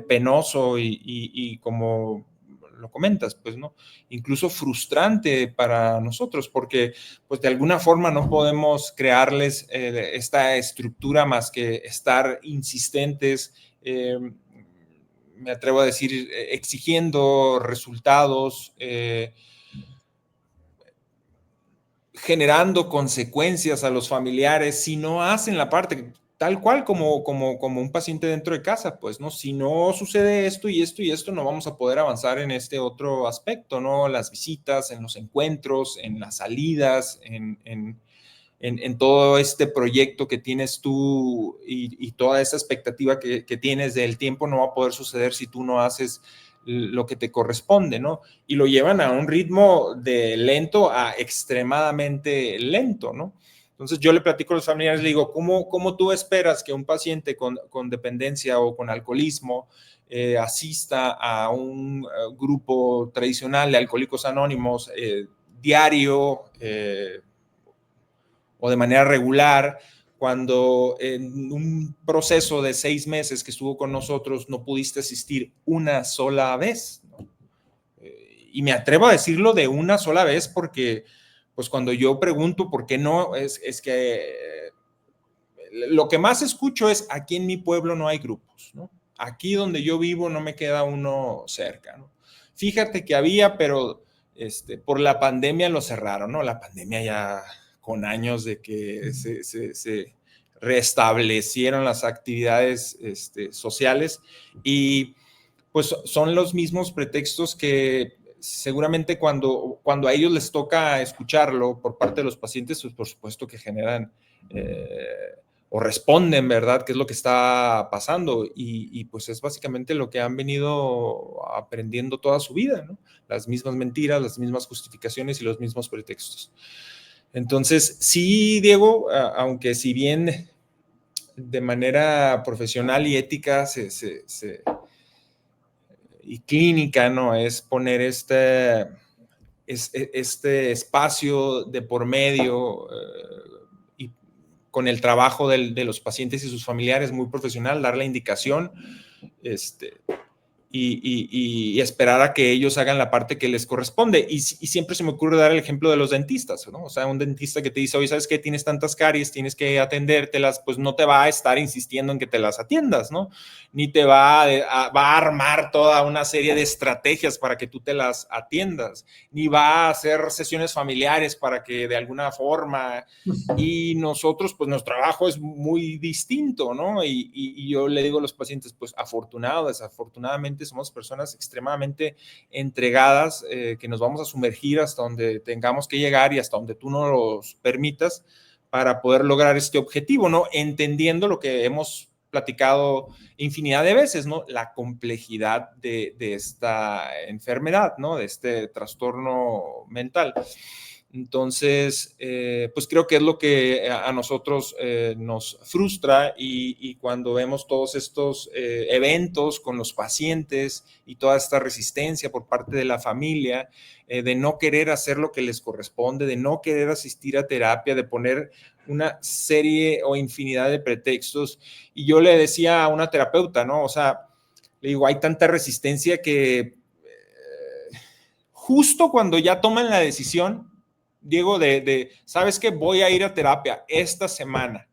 penoso y como lo comentas, pues, ¿no? Incluso frustrante para nosotros, porque, pues, de alguna forma no podemos crearles esta estructura más que estar insistentes, me atrevo a decir, exigiendo resultados, generando consecuencias a los familiares si no hacen la parte tal cual como un paciente dentro de casa, pues, ¿no? Si no sucede esto y esto y esto, no vamos a poder avanzar en este otro aspecto, ¿no? Las visitas, en los encuentros, en las salidas, en todo este proyecto que tienes tú y toda esa expectativa que tienes del tiempo no va a poder suceder si tú no haces lo que te corresponde, ¿no? Y lo llevan a un ritmo de lento a extremadamente lento, ¿no? Entonces yo le platico a los familiares, le digo, ¿cómo tú esperas que un paciente con dependencia o con alcoholismo asista a un grupo tradicional de alcohólicos anónimos diario, o de manera regular, cuando en un proceso de 6 meses que estuvo con nosotros no pudiste asistir una sola vez, ¿no? Y me atrevo a decirlo de una sola vez porque, pues cuando yo pregunto por qué no, es que lo que más escucho es, aquí en mi pueblo no hay grupos, ¿no? Aquí donde yo vivo no me queda uno cerca, ¿no? Fíjate que había, pero por la pandemia lo cerraron, ¿no? La pandemia ya con años de que se restablecieron las actividades sociales, y pues son los mismos pretextos que seguramente cuando a ellos les toca escucharlo por parte de los pacientes, pues por supuesto que generan o responden, ¿verdad? ¿Qué es lo que está pasando? Y pues es básicamente lo que han venido aprendiendo toda su vida, ¿no? Las mismas mentiras, las mismas justificaciones y los mismos pretextos. Entonces, sí, Diego, aunque si bien de manera profesional y ética y clínica, ¿no? Es poner este espacio de por medio y con el trabajo de los pacientes y sus familiares muy profesional, dar la indicación, y esperar a que ellos hagan la parte que les corresponde. Y siempre se me ocurre dar el ejemplo de los dentistas, ¿no? O sea, un dentista que te dice, oye, ¿sabes qué? Tienes tantas caries, tienes que atendértelas, pues no te va a estar insistiendo en que te las atiendas, ¿no? Ni te va a armar toda una serie de estrategias para que tú te las atiendas, ni va a hacer sesiones familiares para que de alguna forma... Y nosotros, pues nuestro trabajo es muy distinto, ¿no? Y yo le digo a los pacientes, pues afortunado, desafortunadamente somos personas extremadamente entregadas, que nos vamos a sumergir hasta donde tengamos que llegar y hasta donde tú nos los permitas para poder lograr este objetivo, ¿no? Entendiendo lo que hemos platicado infinidad de veces, ¿no? La complejidad de esta enfermedad, ¿no? De este trastorno mental. Entonces, pues creo que es lo que a nosotros nos frustra y cuando vemos todos estos eventos con los pacientes y toda esta resistencia por parte de la familia, de no querer hacer lo que les corresponde, de no querer asistir a terapia, de poner una serie o infinidad de pretextos. Y yo le decía a una terapeuta, ¿no? O sea, le digo, hay tanta resistencia que justo cuando ya toman la decisión, Diego, ¿sabes qué? Voy a ir a terapia esta semana.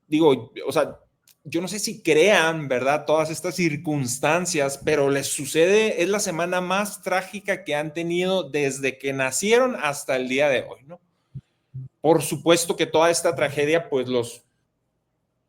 Digo, o sea, yo no sé si crean, ¿verdad? Todas estas circunstancias, pero les sucede, es la semana más trágica que han tenido desde que nacieron hasta el día de hoy, ¿no? Por supuesto que toda esta tragedia, pues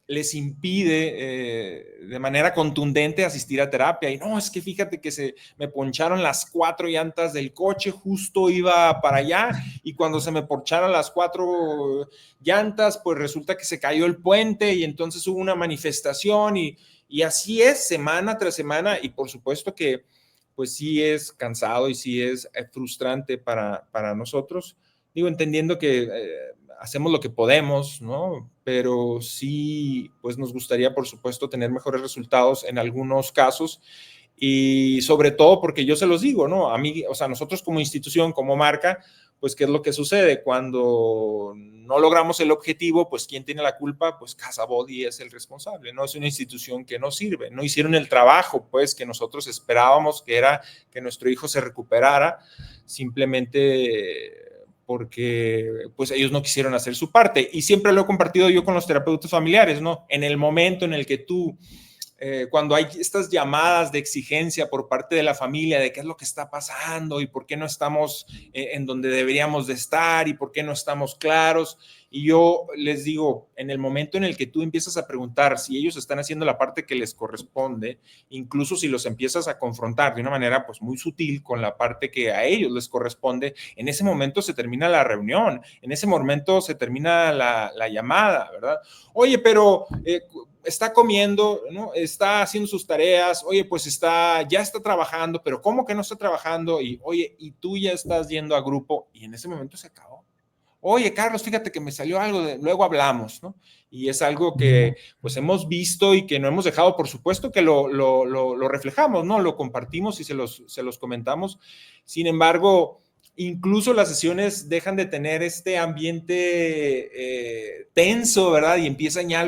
les impide de manera contundente asistir a terapia. Y no, es que fíjate que me poncharon las 4 llantas del coche, justo iba para allá, y cuando se me poncharon las 4 llantas, pues resulta que se cayó el puente y entonces hubo una manifestación y así es semana tras semana, y por supuesto que pues sí es cansado y sí es frustrante para nosotros. Digo, entendiendo que hacemos lo que podemos, ¿no? Pero sí, pues nos gustaría, por supuesto, tener mejores resultados en algunos casos y sobre todo porque yo se los digo, ¿no? A mí, o sea, nosotros como institución, como marca, pues, ¿qué es lo que sucede? Cuando no logramos el objetivo, pues, ¿quién tiene la culpa? Pues Casa Body es el responsable, ¿no? Es una institución que no sirve, no hicieron el trabajo, pues, que nosotros esperábamos, que era que nuestro hijo se recuperara, simplemente porque pues ellos no quisieron hacer su parte. Y siempre lo he compartido yo con los terapeutas familiares, ¿no? En el momento en el que tú, cuando hay estas llamadas de exigencia por parte de la familia de qué es lo que está pasando y por qué no estamos en donde deberíamos de estar y por qué no estamos claros. Y yo les digo, en el momento en el que tú empiezas a preguntar si ellos están haciendo la parte que les corresponde, incluso si los empiezas a confrontar de una manera pues muy sutil con la parte que a ellos les corresponde, en ese momento se termina la reunión, en ese momento se termina la llamada, ¿verdad? Oye, pero está comiendo, ¿no? Está haciendo sus tareas, oye, pues ya está trabajando, pero ¿cómo que no está trabajando? Y oye, y tú ya estás yendo a grupo, y en ese momento se acabó. Oye, Carlos, fíjate que me salió algo, luego hablamos, ¿no? Y es algo que pues hemos visto y que no hemos dejado, por supuesto que lo reflejamos, ¿no? Lo compartimos y se los comentamos. Sin embargo, incluso las sesiones dejan de tener este ambiente tenso, ¿verdad? Y empiezan ya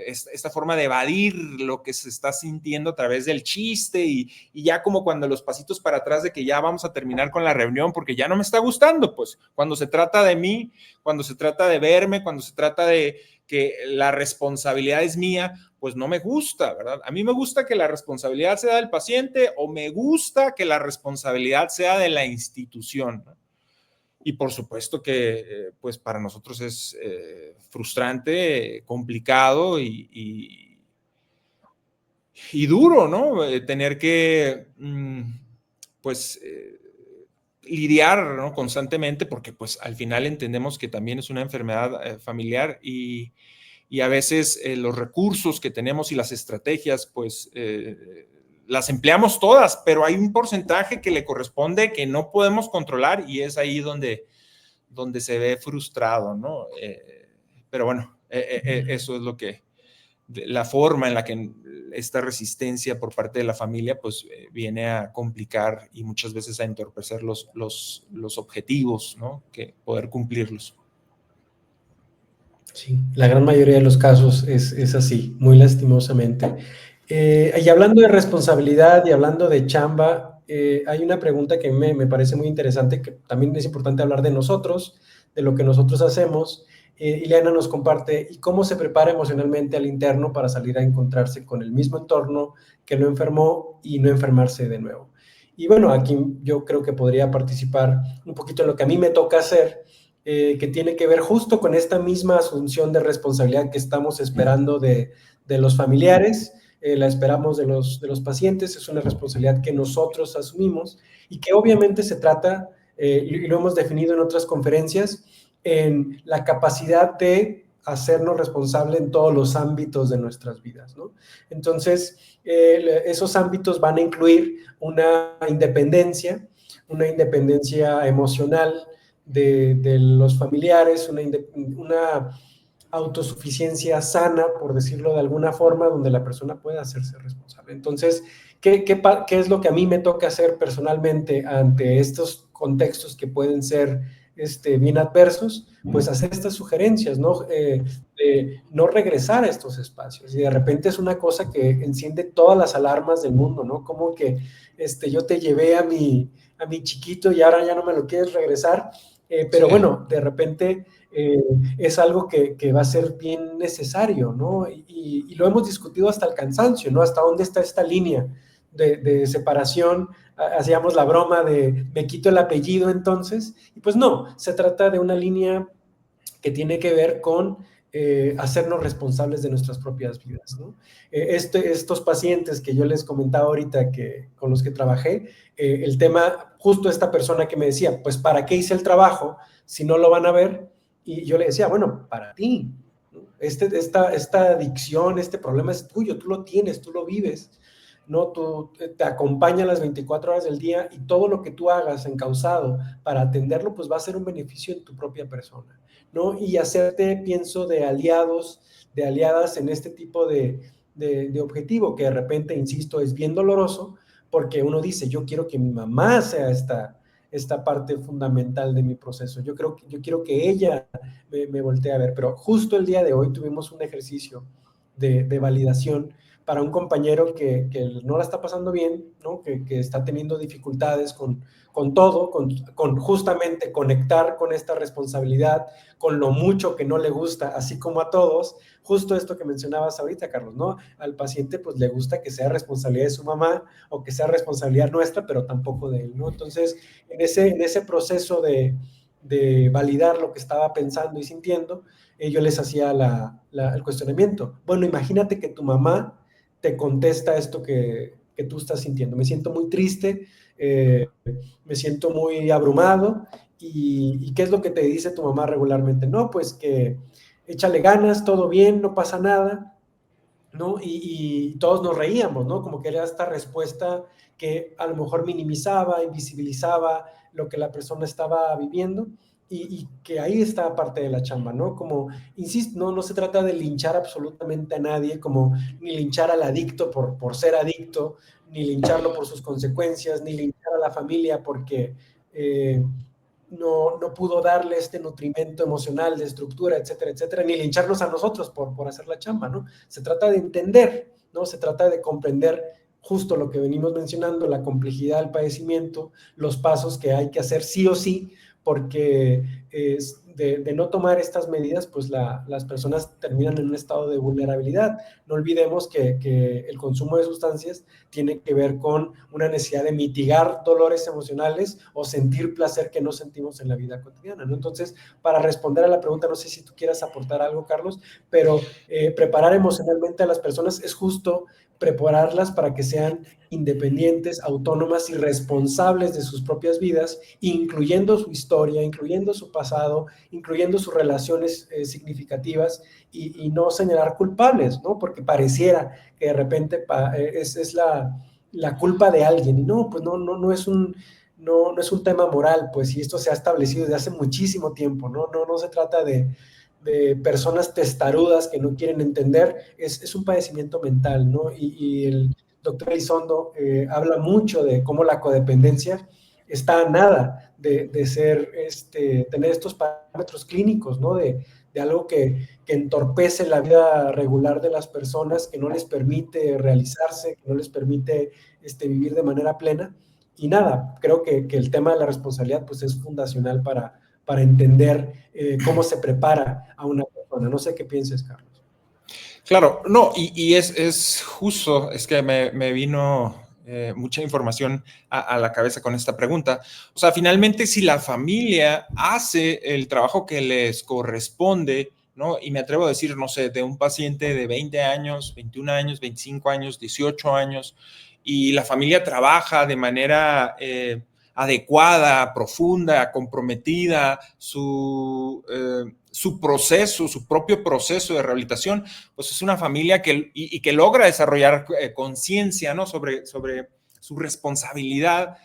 esta forma de evadir lo que se está sintiendo a través del chiste y ya como cuando los pasitos para atrás de que ya vamos a terminar con la reunión porque ya no me está gustando, pues cuando se trata de mí, cuando se trata de verme, cuando se trata de que la responsabilidad es mía, pues no me gusta, ¿verdad? A mí me gusta que la responsabilidad sea del paciente o me gusta que la responsabilidad sea de la institución, ¿no? Y por supuesto que pues para nosotros es frustrante, complicado y duro, ¿no? Tener que pues lidiar, ¿no?, constantemente, porque pues al final entendemos que también es una enfermedad familiar y a veces los recursos que tenemos y las estrategias, pues las empleamos todas, pero hay un porcentaje que le corresponde que no podemos controlar y es ahí donde se ve frustrado, ¿no? Pero bueno, eso es lo que, la forma en la que esta resistencia por parte de la familia, pues viene a complicar y muchas veces a entorpecer los objetivos, ¿no?, que poder cumplirlos. Sí, la gran mayoría de los casos es así, muy lastimosamente. Y hablando de responsabilidad y hablando de chamba, hay una pregunta que me parece muy interesante, que también es importante hablar de nosotros, de lo que nosotros hacemos. Ileana nos comparte, ¿y cómo se prepara emocionalmente al interno para salir a encontrarse con el mismo entorno que lo enfermó y no enfermarse de nuevo? Y bueno, aquí yo creo que podría participar un poquito en lo que a mí me toca hacer, que tiene que ver justo con esta misma asunción de responsabilidad que estamos esperando de los familiares, la esperamos de los pacientes, es una responsabilidad que nosotros asumimos y que obviamente se trata, y lo hemos definido en otras conferencias, en la capacidad de hacernos responsable en todos los ámbitos de nuestras vidas, ¿no? Entonces, esos ámbitos van a incluir una independencia emocional, de los familiares, una autosuficiencia sana, por decirlo de alguna forma, donde la persona pueda hacerse responsable. Entonces, ¿qué es lo que a mí me toca hacer personalmente ante estos contextos que pueden ser bien adversos? Pues hacer estas sugerencias, ¿no? No regresar a estos espacios. Y de repente es una cosa que enciende todas las alarmas del mundo, ¿no? Como que yo te llevé a mi chiquito y ahora ya no me lo quieres regresar. Pero Sí. bueno, de repente es algo que va a ser bien necesario, ¿no? Y lo hemos discutido hasta el cansancio, ¿no? Hasta dónde está esta línea de separación. Hacíamos la broma de me quito el apellido entonces, y pues no, se trata de una línea que tiene que ver con hacernos responsables de nuestras propias vidas, ¿no? Estos pacientes que yo les comentaba ahorita con los que trabajé, el tema, justo esta persona que me decía, pues ¿para qué hice el trabajo si no lo van a ver? Y yo le decía, bueno, para ti, ¿no? Esta adicción, este problema es tuyo, tú lo tienes, tú lo vives, ¿no? Tú te acompaña las 24 horas del día y todo lo que tú hagas encausado para atenderlo, pues va a ser un beneficio en tu propia persona, ¿no? Y hacerte, pienso, de aliados, de aliadas en este tipo de objetivo, que de repente, insisto, es bien doloroso, porque uno dice, yo quiero que mi mamá sea esta parte fundamental de mi proceso, yo quiero que ella me voltee a ver, pero justo el día de hoy tuvimos un ejercicio de validación para un compañero que no la está pasando bien, ¿no? Que está teniendo dificultades con todo, con justamente conectar con esta responsabilidad, con lo mucho que no le gusta, así como a todos, justo esto que mencionabas ahorita, Carlos, ¿no? Al paciente pues le gusta que sea responsabilidad de su mamá o que sea responsabilidad nuestra, pero tampoco de él, ¿no? Entonces, en ese proceso de validar lo que estaba pensando y sintiendo, yo les hacía el cuestionamiento. Bueno, imagínate que tu mamá te contesta esto que tú estás sintiendo. Me siento muy triste, me siento muy abrumado. ¿Y qué es lo que te dice tu mamá regularmente? No, pues que échale ganas, todo bien, no pasa nada, ¿no? Y todos nos reíamos, ¿no? Como que era esta respuesta que a lo mejor minimizaba, invisibilizaba lo que la persona estaba viviendo y que ahí está parte de la chamba, ¿no? Como, insisto, no se trata de linchar absolutamente a nadie, como ni linchar al adicto por ser adicto, ni lincharlo por sus consecuencias, ni linchar a la familia porque no pudo darle este nutrimento emocional, de estructura, etcétera, etcétera, ni lincharnos a nosotros por hacer la chamba, ¿no? Se trata de entender, ¿no? Se trata de comprender justo lo que venimos mencionando, la complejidad del padecimiento, los pasos que hay que hacer sí o sí, porque de no tomar estas medidas, pues las personas terminan en un estado de vulnerabilidad. No olvidemos que el consumo de sustancias tiene que ver con una necesidad de mitigar dolores emocionales o sentir placer que no sentimos en la vida cotidiana, ¿no? Entonces, para responder a la pregunta, no sé si tú quieras aportar algo, Carlos, pero preparar emocionalmente a las personas es justo prepararlas para que sean independientes, autónomas y responsables de sus propias vidas, incluyendo su historia, incluyendo su pasado, incluyendo sus relaciones significativas y no señalar culpables, ¿no? Porque pareciera que de repente es la culpa de alguien y no, pues no es un... No es un tema moral, pues, y esto se ha establecido desde hace muchísimo tiempo, no se trata de personas testarudas que no quieren entender, es un padecimiento mental, ¿no? Y el doctor Elizondo habla mucho de cómo la codependencia está a nada de ser, tener estos parámetros clínicos, ¿no? De algo que entorpece la vida regular de las personas, que no les permite realizarse, que no les permite vivir de manera plena. Y nada, creo que el tema de la responsabilidad pues es fundacional para entender cómo se prepara a una persona. No sé qué pienses, Carlos. Claro, no, y es justo, es que me vino mucha información a la cabeza con esta pregunta. O sea, finalmente, si la familia hace el trabajo que les corresponde, ¿no? Y me atrevo a decir, no sé, de un paciente de 20 años, 21 años, 25 años, 18 años, y la familia trabaja de manera adecuada, profunda, comprometida, su proceso, su propio proceso de rehabilitación, pues es una familia que logra desarrollar conciencia, ¿no? sobre su responsabilidad.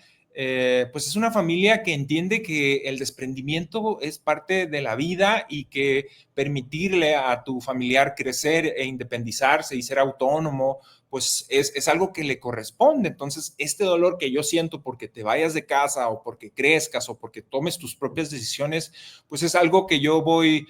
Pues es una familia que entiende que el desprendimiento es parte de la vida y que permitirle a tu familiar crecer e independizarse y ser autónomo, pues es algo que le corresponde. Entonces, este dolor que yo siento porque te vayas de casa o porque crezcas o porque tomes tus propias decisiones, pues es algo que yo voy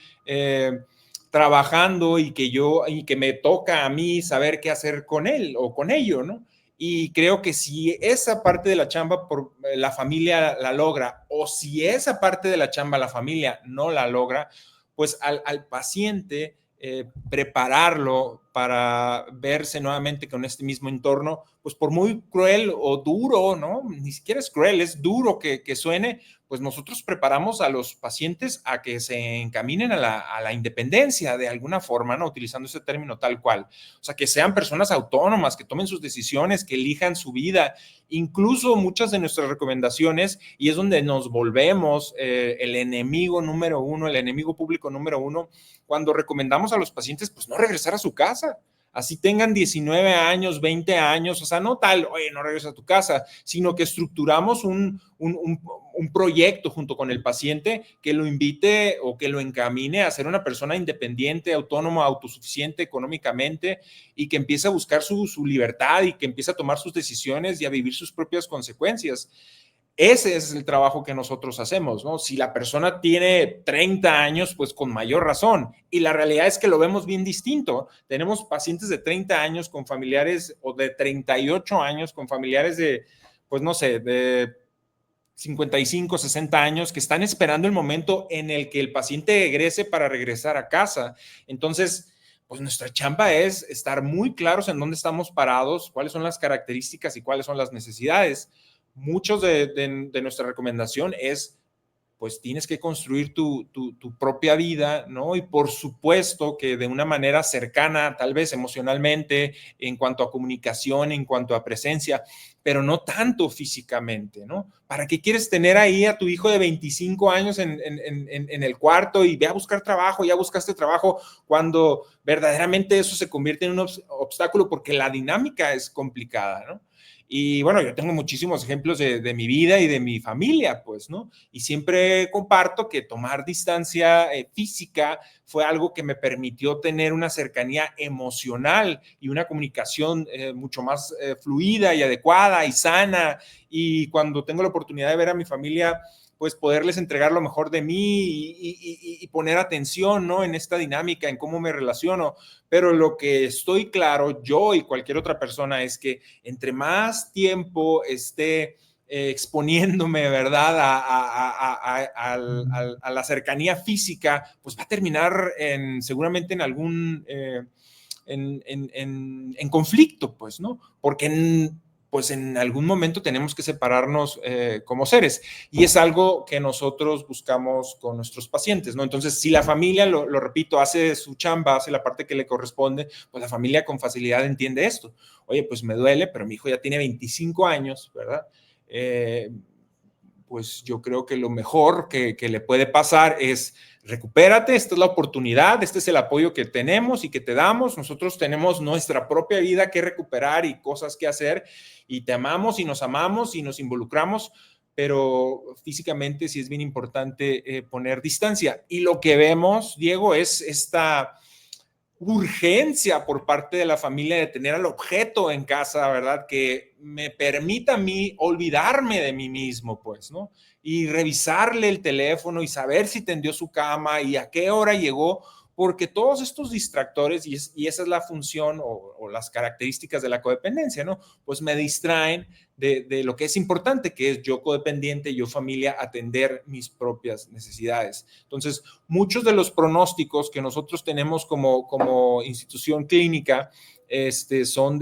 trabajando y que me toca a mí saber qué hacer con él o con ello, ¿no? Y creo que si esa parte de la chamba por la familia la logra, o si esa parte de la chamba la familia no la logra, pues al paciente prepararlo para verse nuevamente con este mismo entorno, pues por muy cruel o duro, ¿no? Ni siquiera es cruel, es duro que suene, pues nosotros preparamos a los pacientes a que se encaminen a la independencia de alguna forma, ¿no? Utilizando ese término tal cual. O sea, que sean personas autónomas, que tomen sus decisiones, que elijan su vida. Incluso muchas de nuestras recomendaciones, y es donde nos volvemos el enemigo número uno, el enemigo público número uno, cuando recomendamos a los pacientes, pues no regresar a su casa. Así tengan 19 años, 20 años, o sea, no tal, oye, no regresas a tu casa, sino que estructuramos un proyecto junto con el paciente que lo invite o que lo encamine a ser una persona independiente, autónoma, autosuficiente económicamente y que empiece a buscar su libertad y que empiece a tomar sus decisiones y a vivir sus propias consecuencias. Ese es el trabajo que nosotros hacemos, ¿no? Si la persona tiene 30 años, pues con mayor razón. Y la realidad es que lo vemos bien distinto. Tenemos pacientes de 30 años con familiares o de 38 años con familiares de, pues no sé, de 55, 60 años que están esperando el momento en el que el paciente egrese para regresar a casa. Entonces, pues nuestra chamba es estar muy claros en dónde estamos parados, cuáles son las características y cuáles son las necesidades. Muchos de nuestra recomendación es, pues tienes que construir tu propia vida, ¿no? Y por supuesto que de una manera cercana, tal vez emocionalmente, en cuanto a comunicación, en cuanto a presencia, pero no tanto físicamente, ¿no? ¿Para qué quieres tener ahí a tu hijo de 25 años en el cuarto y ve a buscar trabajo, ya buscaste trabajo, cuando verdaderamente eso se convierte en un obstáculo porque la dinámica es complicada, ¿no? Y bueno, yo tengo muchísimos ejemplos de mi vida y de mi familia, pues, ¿no? Y siempre comparto que tomar distancia física fue algo que me permitió tener una cercanía emocional y una comunicación mucho más fluida y adecuada y sana. Y cuando tengo la oportunidad de ver a mi familia, pues poderles entregar lo mejor de mí y poner atención, ¿no? En esta dinámica, en cómo me relaciono. Pero lo que estoy claro, yo y cualquier otra persona, es que entre más tiempo esté exponiéndome, ¿verdad?, a la cercanía física, pues va a terminar seguramente en algún, en conflicto, pues, ¿no? Porque pues en algún momento tenemos que separarnos como seres, y es algo que nosotros buscamos con nuestros pacientes, ¿no? Entonces, si la familia, lo repito, hace su chamba, hace la parte que le corresponde, pues la familia con facilidad entiende esto. Oye, pues me duele, pero mi hijo ya tiene 25 años, ¿verdad? Pues yo creo que lo mejor que le puede pasar es: recupérate, esta es la oportunidad, este es el apoyo que tenemos y que te damos, nosotros tenemos nuestra propia vida que recuperar y cosas que hacer, y te amamos y nos involucramos, pero físicamente sí es bien importante poner distancia. Y lo que vemos, Diego, es esta urgencia por parte de la familia de tener al objeto en casa, ¿verdad? Que me permita a mí olvidarme de mí mismo, pues, ¿no? Y revisarle el teléfono y saber si tendió su cama y a qué hora llegó, porque todos estos distractores, y esa es la función o las características de la codependencia, ¿no? Pues me distraen de lo que es importante, que es yo codependiente, yo familia, atender mis propias necesidades. Entonces, muchos de los pronósticos que nosotros tenemos como institución clínica son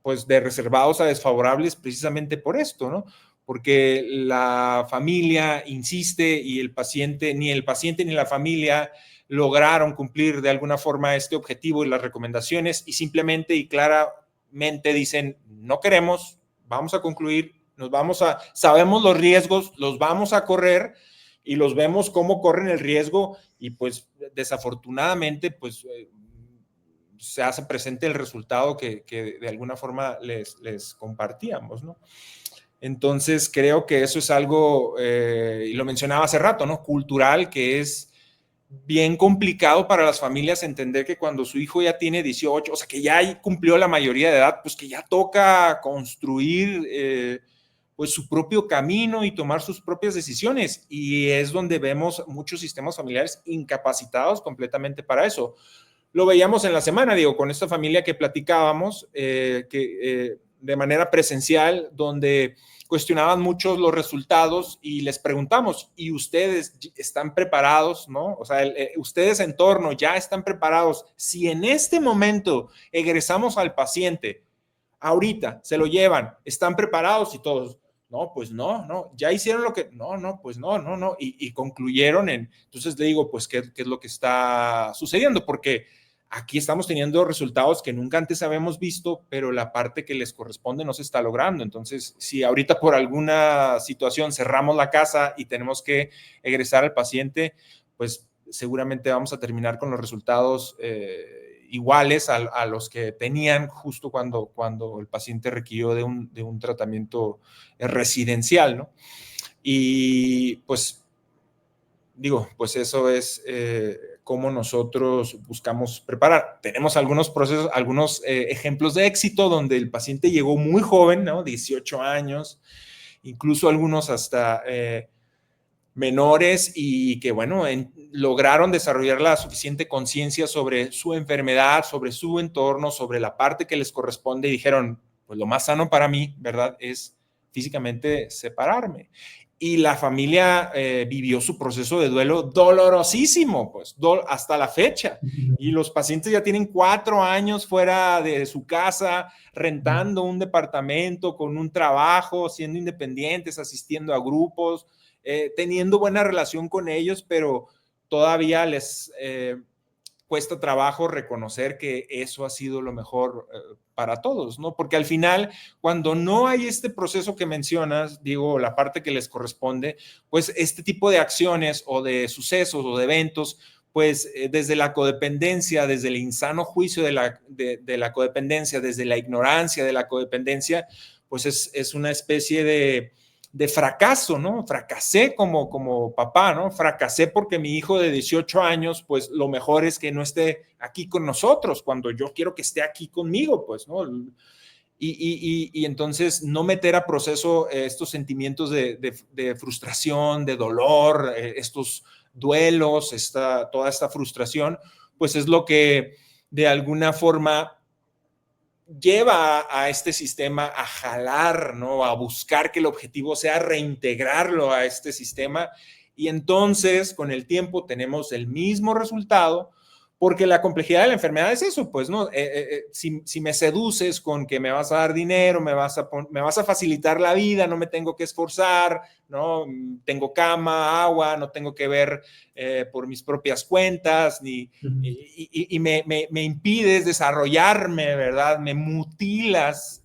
pues de reservados a desfavorables precisamente por esto, ¿no? Porque la familia insiste y ni el paciente ni la familia lograron cumplir de alguna forma este objetivo y las recomendaciones, y simplemente y claramente dicen: no queremos, vamos a concluir, sabemos los riesgos, los vamos a correr, y los vemos cómo corren el riesgo, y pues desafortunadamente pues se hace presente el resultado que de alguna forma les compartíamos, ¿no? Entonces creo que eso es algo, y lo mencionaba hace rato, ¿no?, cultural, que es bien complicado para las familias entender que cuando su hijo ya tiene 18, o sea, que ya cumplió la mayoría de edad, pues que ya toca construir pues su propio camino y tomar sus propias decisiones. Y es donde vemos muchos sistemas familiares incapacitados completamente para eso. Lo veíamos en la semana, digo, con esta familia que platicábamos, de manera presencial, donde cuestionaban mucho los resultados, y les preguntamos: ¿y ustedes están preparados, no? O sea, ustedes en torno ya están preparados. Si en este momento egresamos al paciente, ahorita se lo llevan, ¿están preparados? Y todos: no, pues no, ya hicieron lo que, no, pues no, y concluyeron entonces le digo, pues, ¿qué es lo que está sucediendo? Porque aquí estamos teniendo resultados que nunca antes habíamos visto, pero la parte que les corresponde no se está logrando. Entonces, si ahorita por alguna situación cerramos la casa y tenemos que egresar al paciente, pues seguramente vamos a terminar con los resultados iguales a los que tenían justo cuando el paciente requirió de un tratamiento residencial, ¿no? Y pues digo, pues eso es cómo nosotros buscamos preparar. Tenemos algunos procesos, algunos ejemplos de éxito donde el paciente llegó muy joven, ¿no? 18 años, incluso algunos hasta menores, y que, bueno, lograron desarrollar la suficiente conciencia sobre su enfermedad, sobre su entorno, sobre la parte que les corresponde, y dijeron: pues lo más sano para mí, ¿verdad?, es físicamente separarme. Y la familia vivió su proceso de duelo dolorosísimo, pues, hasta la fecha. Y los pacientes ya tienen 4 años fuera de su casa, rentando un departamento, con un trabajo, siendo independientes, asistiendo a grupos, teniendo buena relación con ellos, pero todavía les cuesta trabajo reconocer que eso ha sido lo mejor para todos, ¿no? Porque al final, cuando no hay este proceso que mencionas, digo, la parte que les corresponde, pues este tipo de acciones o de sucesos o de eventos, pues desde la codependencia, desde el insano juicio de la codependencia, desde la ignorancia de la codependencia, pues es una especie de fracaso, ¿no? Fracasé como papá, ¿no? Fracasé porque mi hijo de 18 años, pues lo mejor es que no esté aquí con nosotros cuando yo quiero que esté aquí conmigo, pues, ¿no? Y entonces no meter a proceso estos sentimientos de frustración, de dolor, estos duelos, toda esta frustración, pues es lo que de alguna forma lleva a este sistema a jalar, ¿no? A buscar que el objetivo sea reintegrarlo a este sistema, y entonces con el tiempo tenemos el mismo resultado, porque la complejidad de la enfermedad es eso, pues, ¿no? Si me seduces con que me vas a dar dinero, me vas a facilitar la vida, no me tengo que esforzar, ¿no? Tengo cama, agua, no tengo que ver por mis propias cuentas, y me impides desarrollarme, ¿verdad? Me mutilas,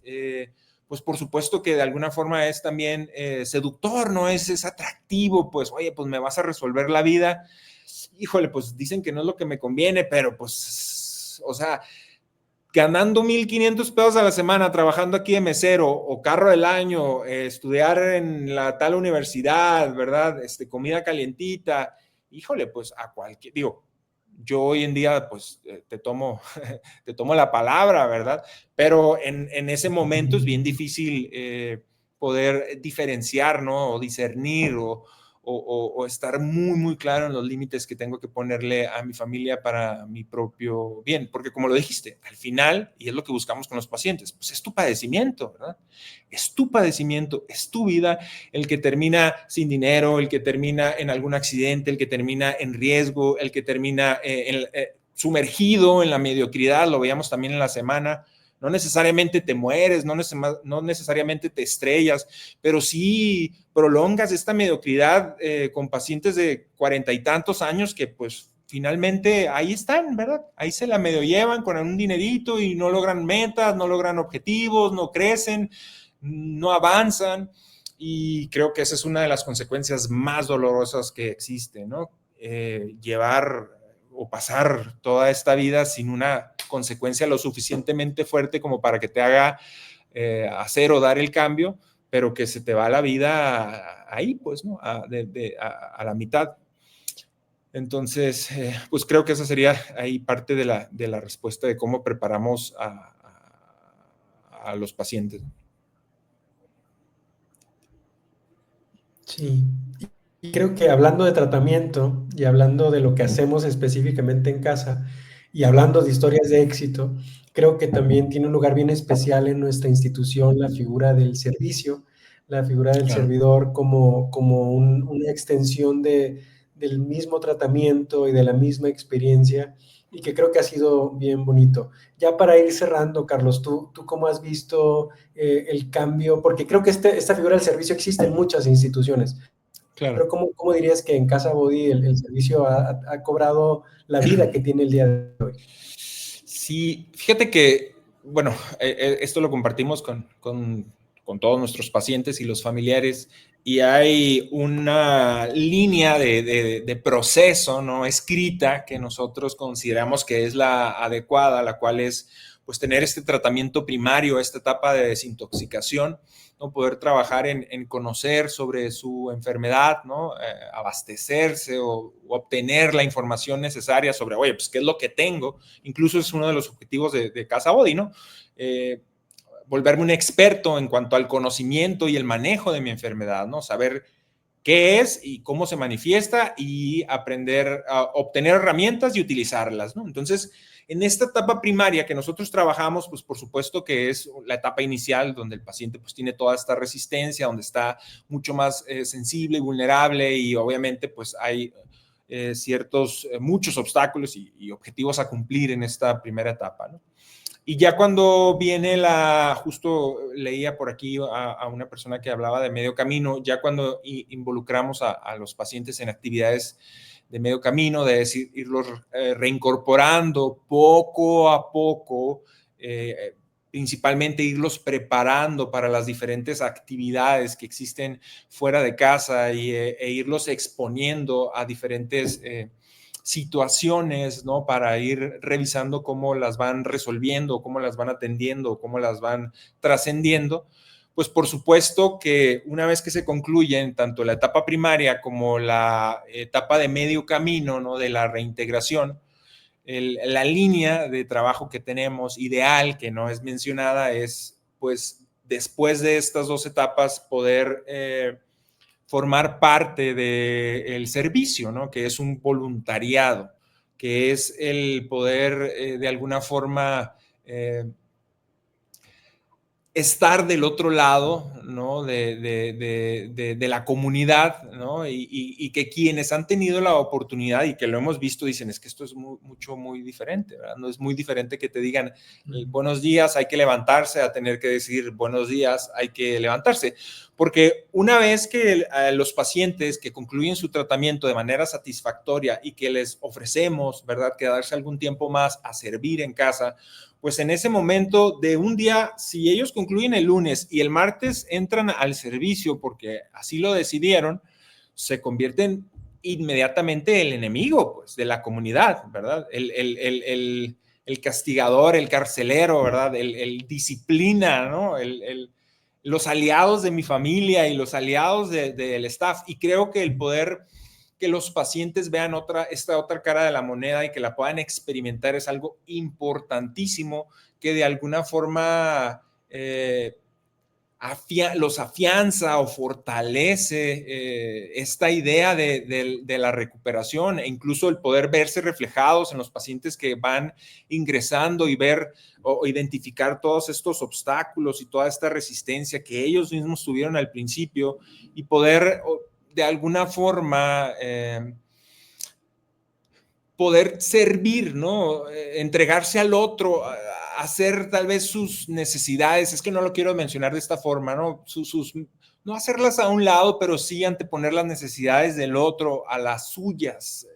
pues por supuesto que de alguna forma es también seductor, ¿no? Es atractivo, pues, oye, pues me vas a resolver la vida. Híjole, pues dicen que no es lo que me conviene, pero pues, o sea, ganando 1,500 pesos a la semana, trabajando aquí de mesero o carro del año, estudiar en la tal universidad, ¿verdad? Comida calientita, híjole, pues a cualquier, digo, yo hoy en día, pues te tomo la palabra, ¿verdad? Pero en ese momento es bien difícil poder diferenciar, ¿no? O discernir o estar muy, muy claro en los límites que tengo que ponerle a mi familia para mi propio bien. Porque como lo dijiste, al final, y es lo que buscamos con los pacientes, pues es tu padecimiento, ¿verdad? Es tu padecimiento, es tu vida el que termina sin dinero, el que termina en algún accidente, el que termina en riesgo, el que termina sumergido en la mediocridad, lo veíamos también en la semana. No necesariamente te mueres, no necesariamente te estrellas, pero sí prolongas esta mediocridad con pacientes de 40 y tantos años que pues finalmente ahí están, ¿verdad? Ahí se la medio llevan con un dinerito y no logran metas, no logran objetivos, no crecen, no avanzan, y creo que esa es una de las consecuencias más dolorosas que existe, ¿no? Llevar o pasar toda esta vida sin una consecuencia lo suficientemente fuerte como para que te haga hacer o dar el cambio, pero que se te va la vida ahí, pues, ¿no? A la mitad. Entonces, pues creo que esa sería ahí parte de la respuesta de cómo preparamos a los pacientes. Sí. Y creo que hablando de tratamiento y hablando de lo que hacemos específicamente en casa y hablando de historias de éxito, creo que también tiene un lugar bien especial en nuestra institución la figura del servicio, la figura del Claro. servidor como una extensión del mismo tratamiento y de la misma experiencia, y que creo que ha sido bien bonito. Ya para ir cerrando, Carlos, ¿tú cómo has visto el cambio? Porque creo que esta figura del servicio existe en muchas instituciones. Claro. Pero ¿cómo dirías que en Casa Body el servicio ha cobrado la vida que tiene el día de hoy? Sí, fíjate que, bueno, esto lo compartimos con todos nuestros pacientes y los familiares, y hay una línea de proceso, ¿no? Escrita que nosotros consideramos que es la adecuada, la cual es pues tener este tratamiento primario, esta etapa de desintoxicación, ¿no? Poder trabajar en conocer sobre su enfermedad, ¿no? Abastecerse o obtener la información necesaria sobre, oye, pues, ¿qué es lo que tengo? Incluso es uno de los objetivos de Casa Body, ¿no? Volverme un experto en cuanto al conocimiento y el manejo de mi enfermedad, ¿no? Saber qué es y cómo se manifiesta y aprender a obtener herramientas y utilizarlas, ¿no? Entonces, en esta etapa primaria que nosotros trabajamos, pues por supuesto que es la etapa inicial donde el paciente pues tiene toda esta resistencia, donde está mucho más sensible y vulnerable, y obviamente pues hay muchos obstáculos y objetivos a cumplir en esta primera etapa, ¿no? Y ya cuando viene justo leía por aquí a una persona que hablaba de medio camino, ya cuando involucramos a los pacientes en actividades de medio camino, de decir, irlos reincorporando poco a poco, principalmente irlos preparando para las diferentes actividades que existen fuera de casa e irlos exponiendo a diferentes situaciones, ¿no? Para ir revisando cómo las van resolviendo, cómo las van atendiendo, cómo las van trascendiendo. Pues por supuesto que una vez que se concluyen tanto la etapa primaria como la etapa de medio camino, ¿no? De la reintegración, la línea de trabajo que tenemos ideal, que no es mencionada, es pues después de estas dos etapas poder formar parte del servicio, ¿no? Que es un voluntariado, que es el poder de alguna forma estar del otro lado, ¿no? de la comunidad, ¿no? Y que quienes han tenido la oportunidad y que lo hemos visto dicen, es que esto es muy diferente, ¿verdad? No es muy diferente que te digan buenos días, hay que levantarse, a tener que decir buenos días, hay que levantarse. Porque una vez que los pacientes que concluyen su tratamiento de manera satisfactoria y que les ofrecemos, ¿verdad?, quedarse algún tiempo más a servir en casa, pues en ese momento de un día, si ellos concluyen el lunes y el martes entran al servicio porque así lo decidieron, se convierten inmediatamente el enemigo, pues, de la comunidad, ¿verdad? El castigador, el carcelero, ¿verdad? El disciplina, ¿no? Los aliados de mi familia y los aliados del staff. Y creo que el poder que los pacientes vean esta otra cara de la moneda y que la puedan experimentar es algo importantísimo que de alguna forma los afianza o fortalece esta idea de la recuperación e incluso el poder verse reflejados en los pacientes que van ingresando y ver o identificar todos estos obstáculos y toda esta resistencia que ellos mismos tuvieron al principio y poder de alguna forma poder servir, ¿no? Entregarse al otro, hacer tal vez sus necesidades, es que no lo quiero mencionar de esta forma, ¿no? No hacerlas a un lado, pero sí anteponer las necesidades del otro a las suyas,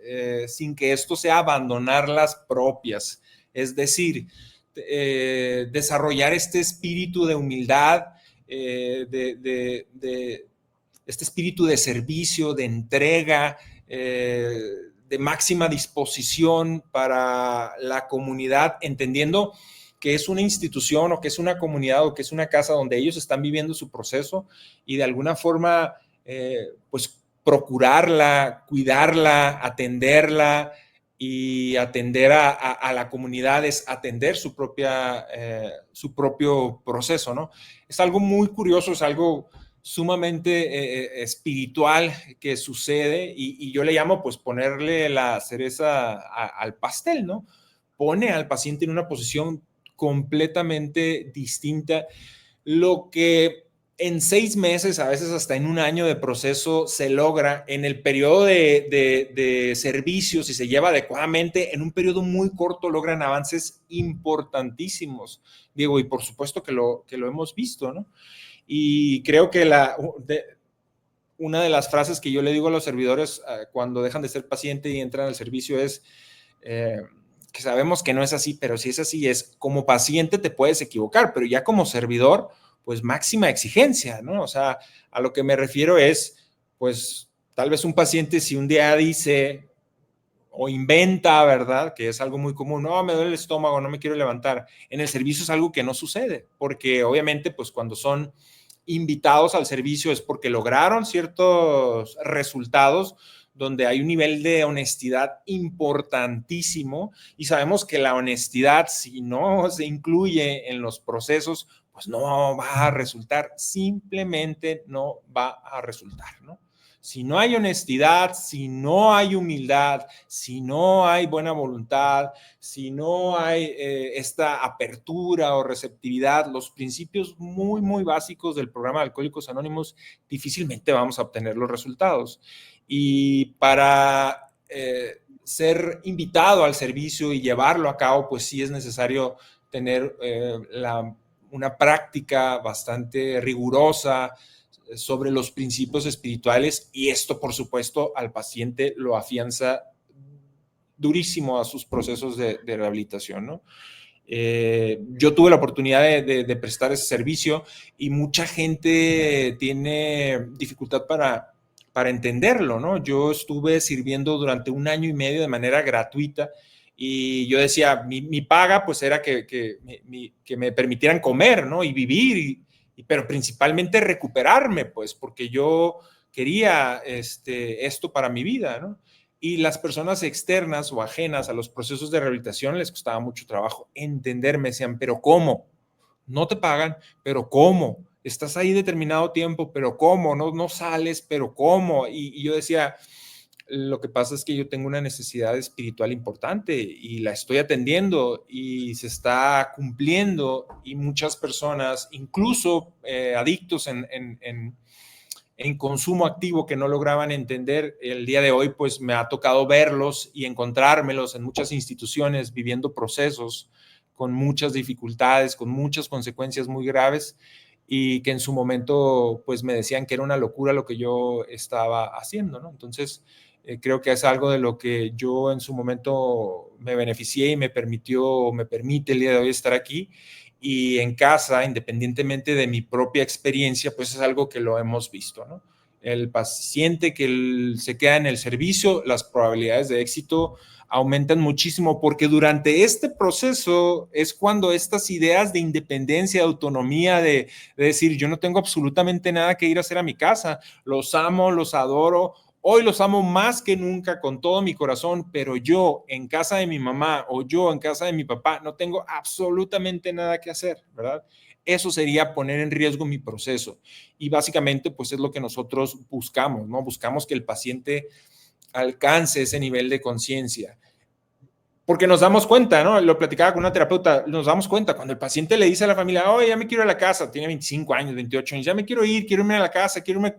sin que esto sea abandonar las propias. Es decir, desarrollar este espíritu de humildad, este espíritu de servicio, de entrega, de máxima disposición para la comunidad, entendiendo que es una institución o que es una comunidad o que es una casa donde ellos están viviendo su proceso y de alguna forma, pues procurarla, cuidarla, atenderla y atender a la comunidad es atender su propio proceso, ¿no? Es algo muy curioso, es algo sumamente espiritual que sucede y yo le llamo pues ponerle la cereza al pastel, ¿no? Pone al paciente en una posición completamente distinta, lo que en 6 meses, a veces hasta en un año de proceso, se logra en el periodo de servicio, si se lleva adecuadamente, en un periodo muy corto logran avances importantísimos, Diego, y por supuesto que lo hemos visto, ¿no? Y creo que una de las frases que yo le digo a los servidores cuando dejan de ser paciente y entran al servicio es que sabemos que no es así, pero si es así, es como paciente te puedes equivocar, pero ya como servidor, pues máxima exigencia, ¿no? O sea, a lo que me refiero es, pues tal vez un paciente si un día dice o inventa, ¿verdad? Que es algo muy común, no, me duele el estómago, no me quiero levantar. En el servicio es algo que no sucede, porque obviamente, pues cuando son invitados al servicio es porque lograron ciertos resultados donde hay un nivel de honestidad importantísimo y sabemos que la honestidad, si no se incluye en los procesos, pues no va a resultar, simplemente no va a resultar, ¿no? Si no hay honestidad, si no hay humildad, si no hay buena voluntad, si no hay esta apertura o receptividad, los principios muy básicos del programa de Alcohólicos Anónimos, difícilmente vamos a obtener los resultados. Y para ser invitado al servicio y llevarlo a cabo, pues sí es necesario tener una práctica bastante rigurosa sobre los principios espirituales y esto, por supuesto, al paciente lo afianza durísimo a sus procesos de rehabilitación, ¿no? Yo tuve la oportunidad de prestar ese servicio y mucha gente tiene dificultad para entenderlo, ¿no? Yo estuve sirviendo durante 1 año y medio de manera gratuita y yo decía, mi paga pues era que me permitieran comer, ¿no? Y vivir, pero principalmente recuperarme, pues, porque yo quería esto para mi vida, ¿no? Y las personas externas o ajenas a los procesos de rehabilitación les costaba mucho trabajo entenderme, decían, pero ¿cómo? No te pagan, pero ¿cómo? Estás ahí determinado tiempo, pero ¿cómo? No sales, pero ¿cómo? Y yo decía, Lo que pasa es que yo tengo una necesidad espiritual importante y la estoy atendiendo y se está cumpliendo, y muchas personas, incluso adictos en consumo activo, que no lograban entender, el día de hoy pues me ha tocado verlos y encontrármelos en muchas instituciones viviendo procesos con muchas dificultades, con muchas consecuencias muy graves, y que en su momento pues me decían que era una locura lo que yo estaba haciendo, ¿no? Entonces creo que es algo de lo que yo en su momento me beneficié y me permitió, me permite el día de hoy estar aquí. Y en casa, independientemente de mi propia experiencia, pues es algo que lo hemos visto, ¿no? El paciente que se queda en el servicio, las probabilidades de éxito aumentan muchísimo, porque durante este proceso es cuando estas ideas de independencia, de autonomía, de decir, yo no tengo absolutamente nada que ir a hacer a mi casa, los amo, los adoro, hoy los amo más que nunca con todo mi corazón, pero yo en casa de mi mamá o yo en casa de mi papá no tengo absolutamente nada que hacer, ¿verdad? Eso sería poner en riesgo mi proceso. Y básicamente, pues es lo que nosotros buscamos, ¿no? Buscamos que el paciente alcance ese nivel de conciencia. Porque nos damos cuenta, ¿no? Lo platicaba con una terapeuta, nos damos cuenta cuando el paciente le dice a la familia, oye, ya me quiero ir a la casa, tiene 25 años, 28 años, ya me quiero irme a la casa, quiero irme.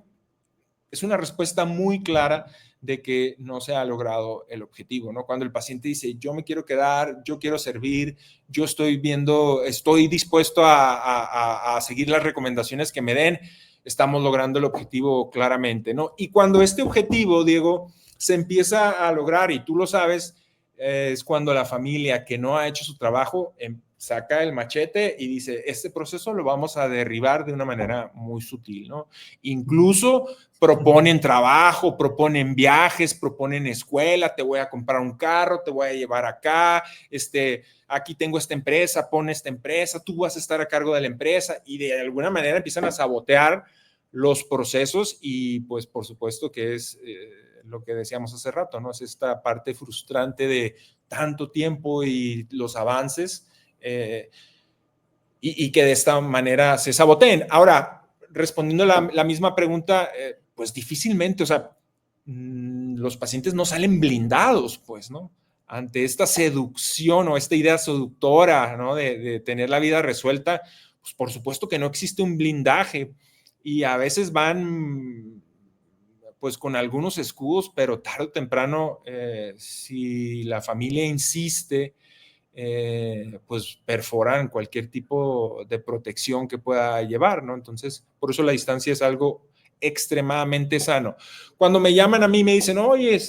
Es una respuesta muy clara de que no se ha logrado el objetivo, ¿no? Cuando el paciente dice, yo me quiero quedar, yo quiero servir, yo estoy viendo, estoy dispuesto a seguir las recomendaciones que me den, estamos logrando el objetivo claramente, ¿no? Y cuando este objetivo, Diego, se empieza a lograr, y tú lo sabes, es cuando la familia que no ha hecho su trabajo saca el machete y dice, este proceso lo vamos a derribar de una manera muy sutil, ¿no? Incluso proponen trabajo, proponen viajes, proponen escuela, te voy a comprar un carro, te voy a llevar acá, aquí tengo esta empresa, pon esta empresa, tú vas a estar a cargo de la empresa, y de alguna manera empiezan a sabotear los procesos. Y pues por supuesto que es lo que decíamos hace rato, ¿no? Es esta parte frustrante de tanto tiempo y los avances, y que de esta manera se saboteen. Ahora, respondiendo la misma pregunta, pues difícilmente, o sea, los pacientes no salen blindados, pues, ¿no? Ante esta seducción o esta idea seductora, ¿no? De tener la vida resuelta, pues por supuesto que no existe un blindaje, y a veces van pues con algunos escudos, pero tarde o temprano, si la familia insiste, pues perforan cualquier tipo de protección que pueda llevar, ¿no? Entonces, por eso la distancia es algo extremadamente sano. Cuando me llaman a mí me dicen, oye,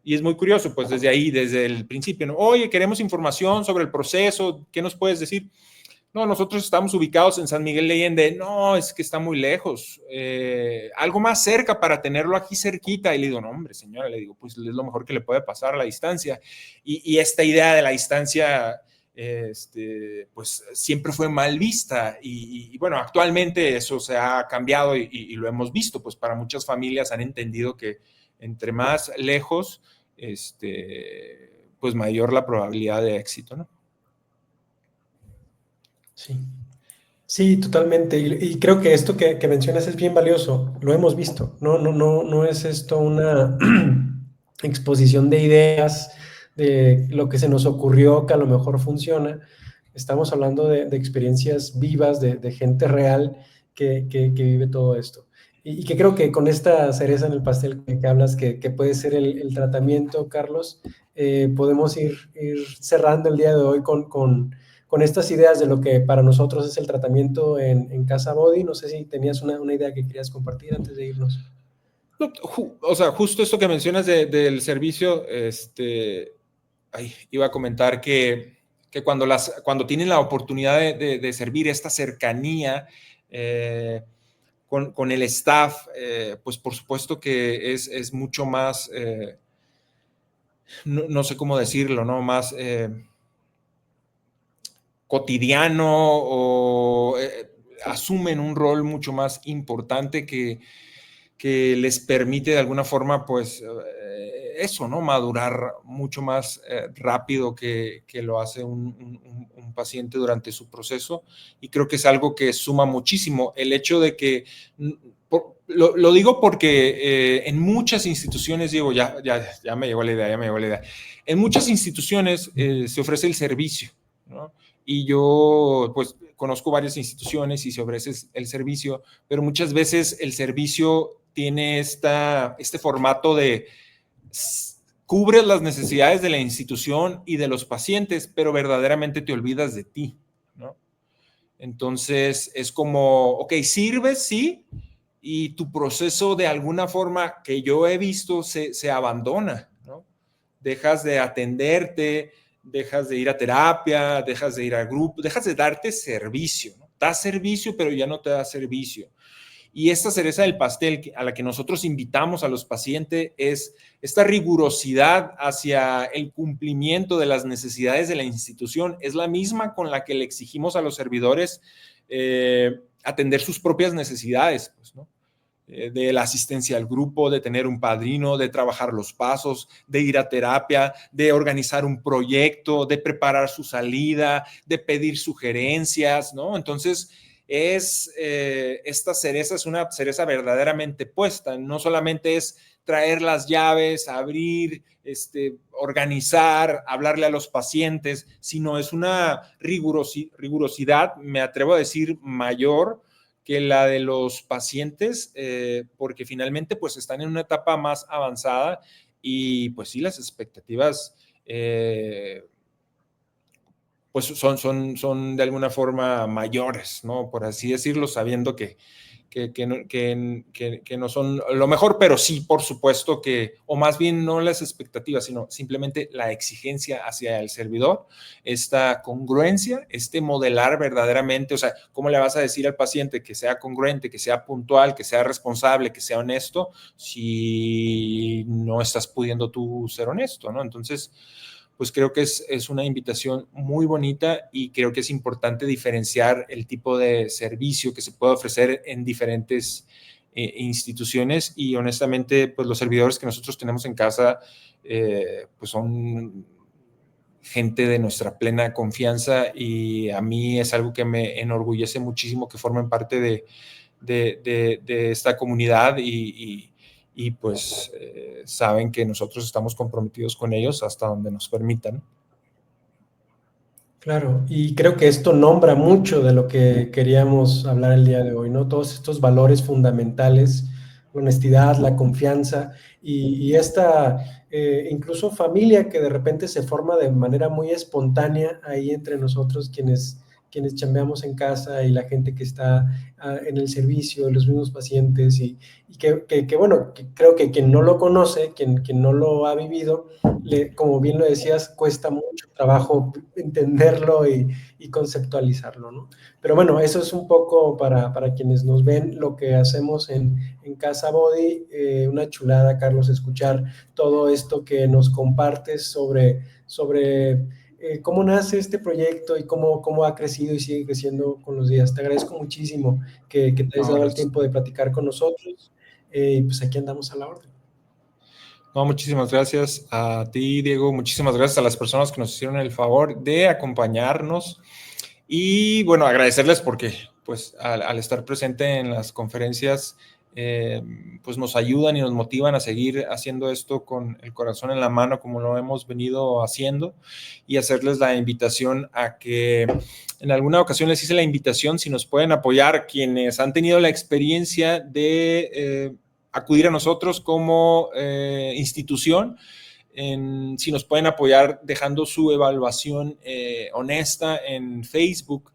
y es muy curioso, pues desde ahí, desde el principio, ¿no? Oye, queremos información sobre el proceso, ¿qué nos puedes decir? No, nosotros estamos ubicados en San Miguel de Allende. No, es que está muy lejos. Algo más cerca para tenerlo aquí cerquita. Y le digo, no, hombre, señora, le digo, pues es lo mejor que le puede pasar a la distancia. Y esta idea de la distancia, pues siempre fue mal vista. Y bueno, actualmente eso se ha cambiado y lo hemos visto. Pues para muchas familias han entendido que entre más lejos, pues mayor la probabilidad de éxito, ¿no? Sí, sí, totalmente. Y creo que esto que mencionas es bien valioso. Lo hemos visto. No es esto una exposición de ideas, de lo que se nos ocurrió que a lo mejor funciona. Estamos hablando de experiencias vivas, de gente real que vive todo esto. Y que creo que con esta cereza en el pastel que hablas, que puede ser el tratamiento, Carlos, podemos ir cerrando el día de hoy con estas ideas de lo que para nosotros es el tratamiento en Casa Body. No sé si tenías una idea que querías compartir antes de irnos. No, o sea, justo esto que mencionas del servicio, iba a comentar que cuando tienen la oportunidad de servir, esta cercanía con el staff, pues por supuesto que es mucho más, no sé cómo decirlo, ¿no? Más cotidiano, o asumen un rol mucho más importante que les permite de alguna forma, pues, eso, ¿no? Madurar mucho más rápido que lo hace un paciente durante su proceso. Y creo que es algo que suma muchísimo. El hecho de que Lo digo porque en muchas instituciones, digo, ya me llegó la idea, en muchas instituciones se ofrece el servicio, ¿no? Y yo, pues, conozco varias instituciones y se ofrece el servicio, pero muchas veces el servicio tiene este formato de cubres las necesidades de la institución y de los pacientes, pero verdaderamente te olvidas de ti, ¿no? Entonces, es como, ok, sirves, sí, y tu proceso de alguna forma que yo he visto se abandona, ¿no? Dejas de atenderte, dejas de ir a terapia, dejas de ir a grupo, dejas de darte servicio, ¿no? Das servicio, pero ya no te da servicio. Y esta cereza del pastel a la que nosotros invitamos a los pacientes es esta rigurosidad hacia el cumplimiento de las necesidades de la institución. Es la misma con la que le exigimos a los servidores atender sus propias necesidades, pues, ¿no? De la asistencia al grupo, de tener un padrino, de trabajar los pasos, de ir a terapia, de organizar un proyecto, de preparar su salida, de pedir sugerencias, ¿no? Entonces, esta cereza es una cereza verdaderamente puesta, no solamente es traer las llaves, abrir, organizar, hablarle a los pacientes, sino es una rigurosidad, me atrevo a decir, mayor que la de los pacientes, porque finalmente pues están en una etapa más avanzada y pues sí, las expectativas pues son de alguna forma mayores, ¿no? Por así decirlo, sabiendo que no son lo mejor, pero sí, por supuesto que, o más bien no las expectativas, sino simplemente la exigencia hacia el servidor, esta congruencia, modelar verdaderamente, o sea, ¿cómo le vas a decir al paciente que sea congruente, que sea puntual, que sea responsable, que sea honesto, si no estás pudiendo tú ser honesto, ¿no? Entonces, pues creo que es una invitación muy bonita y creo que es importante diferenciar el tipo de servicio que se puede ofrecer en diferentes instituciones y honestamente, pues los servidores que nosotros tenemos en casa, pues son gente de nuestra plena confianza y a mí es algo que me enorgullece muchísimo que formen parte de esta comunidad y pues saben que nosotros estamos comprometidos con ellos hasta donde nos permitan. Claro, y creo que esto nombra mucho de lo que queríamos hablar el día de hoy, ¿no? Todos estos valores fundamentales, la honestidad, la confianza y esta incluso familia que de repente se forma de manera muy espontánea ahí entre nosotros quienes chambeamos en casa y la gente que está en el servicio, los mismos pacientes y bueno, que creo que quien no lo conoce, quien no lo ha vivido, como bien lo decías, cuesta mucho trabajo entenderlo y conceptualizarlo, ¿no? Pero bueno, eso es un poco para quienes nos ven lo que hacemos en Casa Body. Una chulada, Carlos, escuchar todo esto que nos compartes sobre cómo nace este proyecto y cómo ha crecido y sigue creciendo con los días. Te agradezco muchísimo que te hayas No, dado el gracias. tiempo de platicar con nosotros y pues aquí andamos a la orden. No, muchísimas gracias a ti, Diego. Muchísimas gracias a las personas que nos hicieron el favor de acompañarnos. Y bueno, agradecerles porque pues al estar presente en las conferencias, pues nos ayudan y nos motivan a seguir haciendo esto con el corazón en la mano como lo hemos venido haciendo y hacerles la invitación a que en alguna ocasión les hice la invitación si nos pueden apoyar quienes han tenido la experiencia de acudir a nosotros como institución. Si nos pueden apoyar dejando su evaluación honesta en Facebook,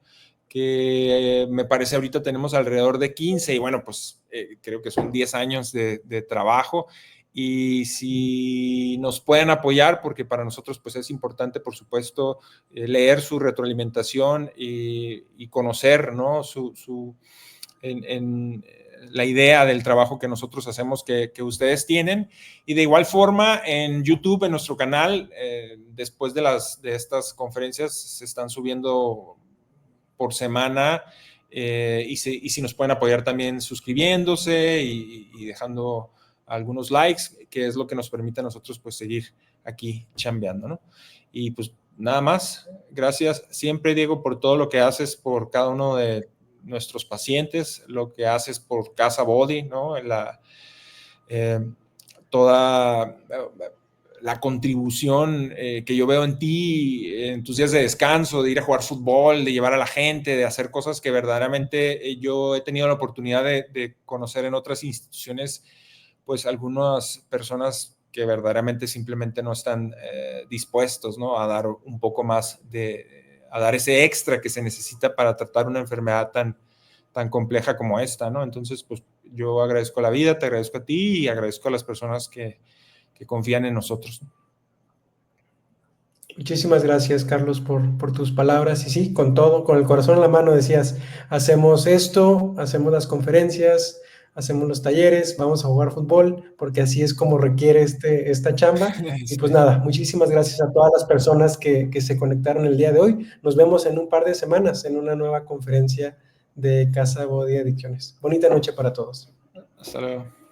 que me parece ahorita tenemos alrededor de 15 y bueno, pues creo que son 10 años de trabajo y si nos pueden apoyar, porque para nosotros pues es importante, por supuesto, leer su retroalimentación y conocer, ¿no? En la idea del trabajo que nosotros hacemos que ustedes tienen y de igual forma en YouTube, en nuestro canal, después de estas conferencias se están subiendo por semana y si nos pueden apoyar también suscribiéndose y dejando algunos likes, que es lo que nos permite a nosotros pues seguir aquí chambeando, ¿no? Y pues nada más, gracias siempre, Diego, por todo lo que haces por cada uno nuestros pacientes, lo que haces por Casa Body, ¿no? Toda la contribución que yo veo en ti, en tus días de descanso, de ir a jugar fútbol, de llevar a la gente, de hacer cosas que verdaderamente yo he tenido la oportunidad de conocer en otras instituciones, pues algunas personas que verdaderamente simplemente no están dispuestos, ¿no? A dar un poco más a dar ese extra que se necesita para tratar una enfermedad tan compleja como esta, ¿no? Entonces, pues yo agradezco la vida, te agradezco a ti y agradezco a las personas que confían en nosotros. Muchísimas gracias, Carlos, por tus palabras. Y sí, con todo, con el corazón en la mano decías, hacemos esto, hacemos las conferencias, hacemos los talleres, vamos a jugar fútbol, porque así es como requiere esta chamba. Y pues nada, muchísimas gracias a todas las personas que se conectaron el día de hoy. Nos vemos en un par de semanas en una nueva conferencia de Casa Body Adicciones. Bonita noche para todos. Hasta luego.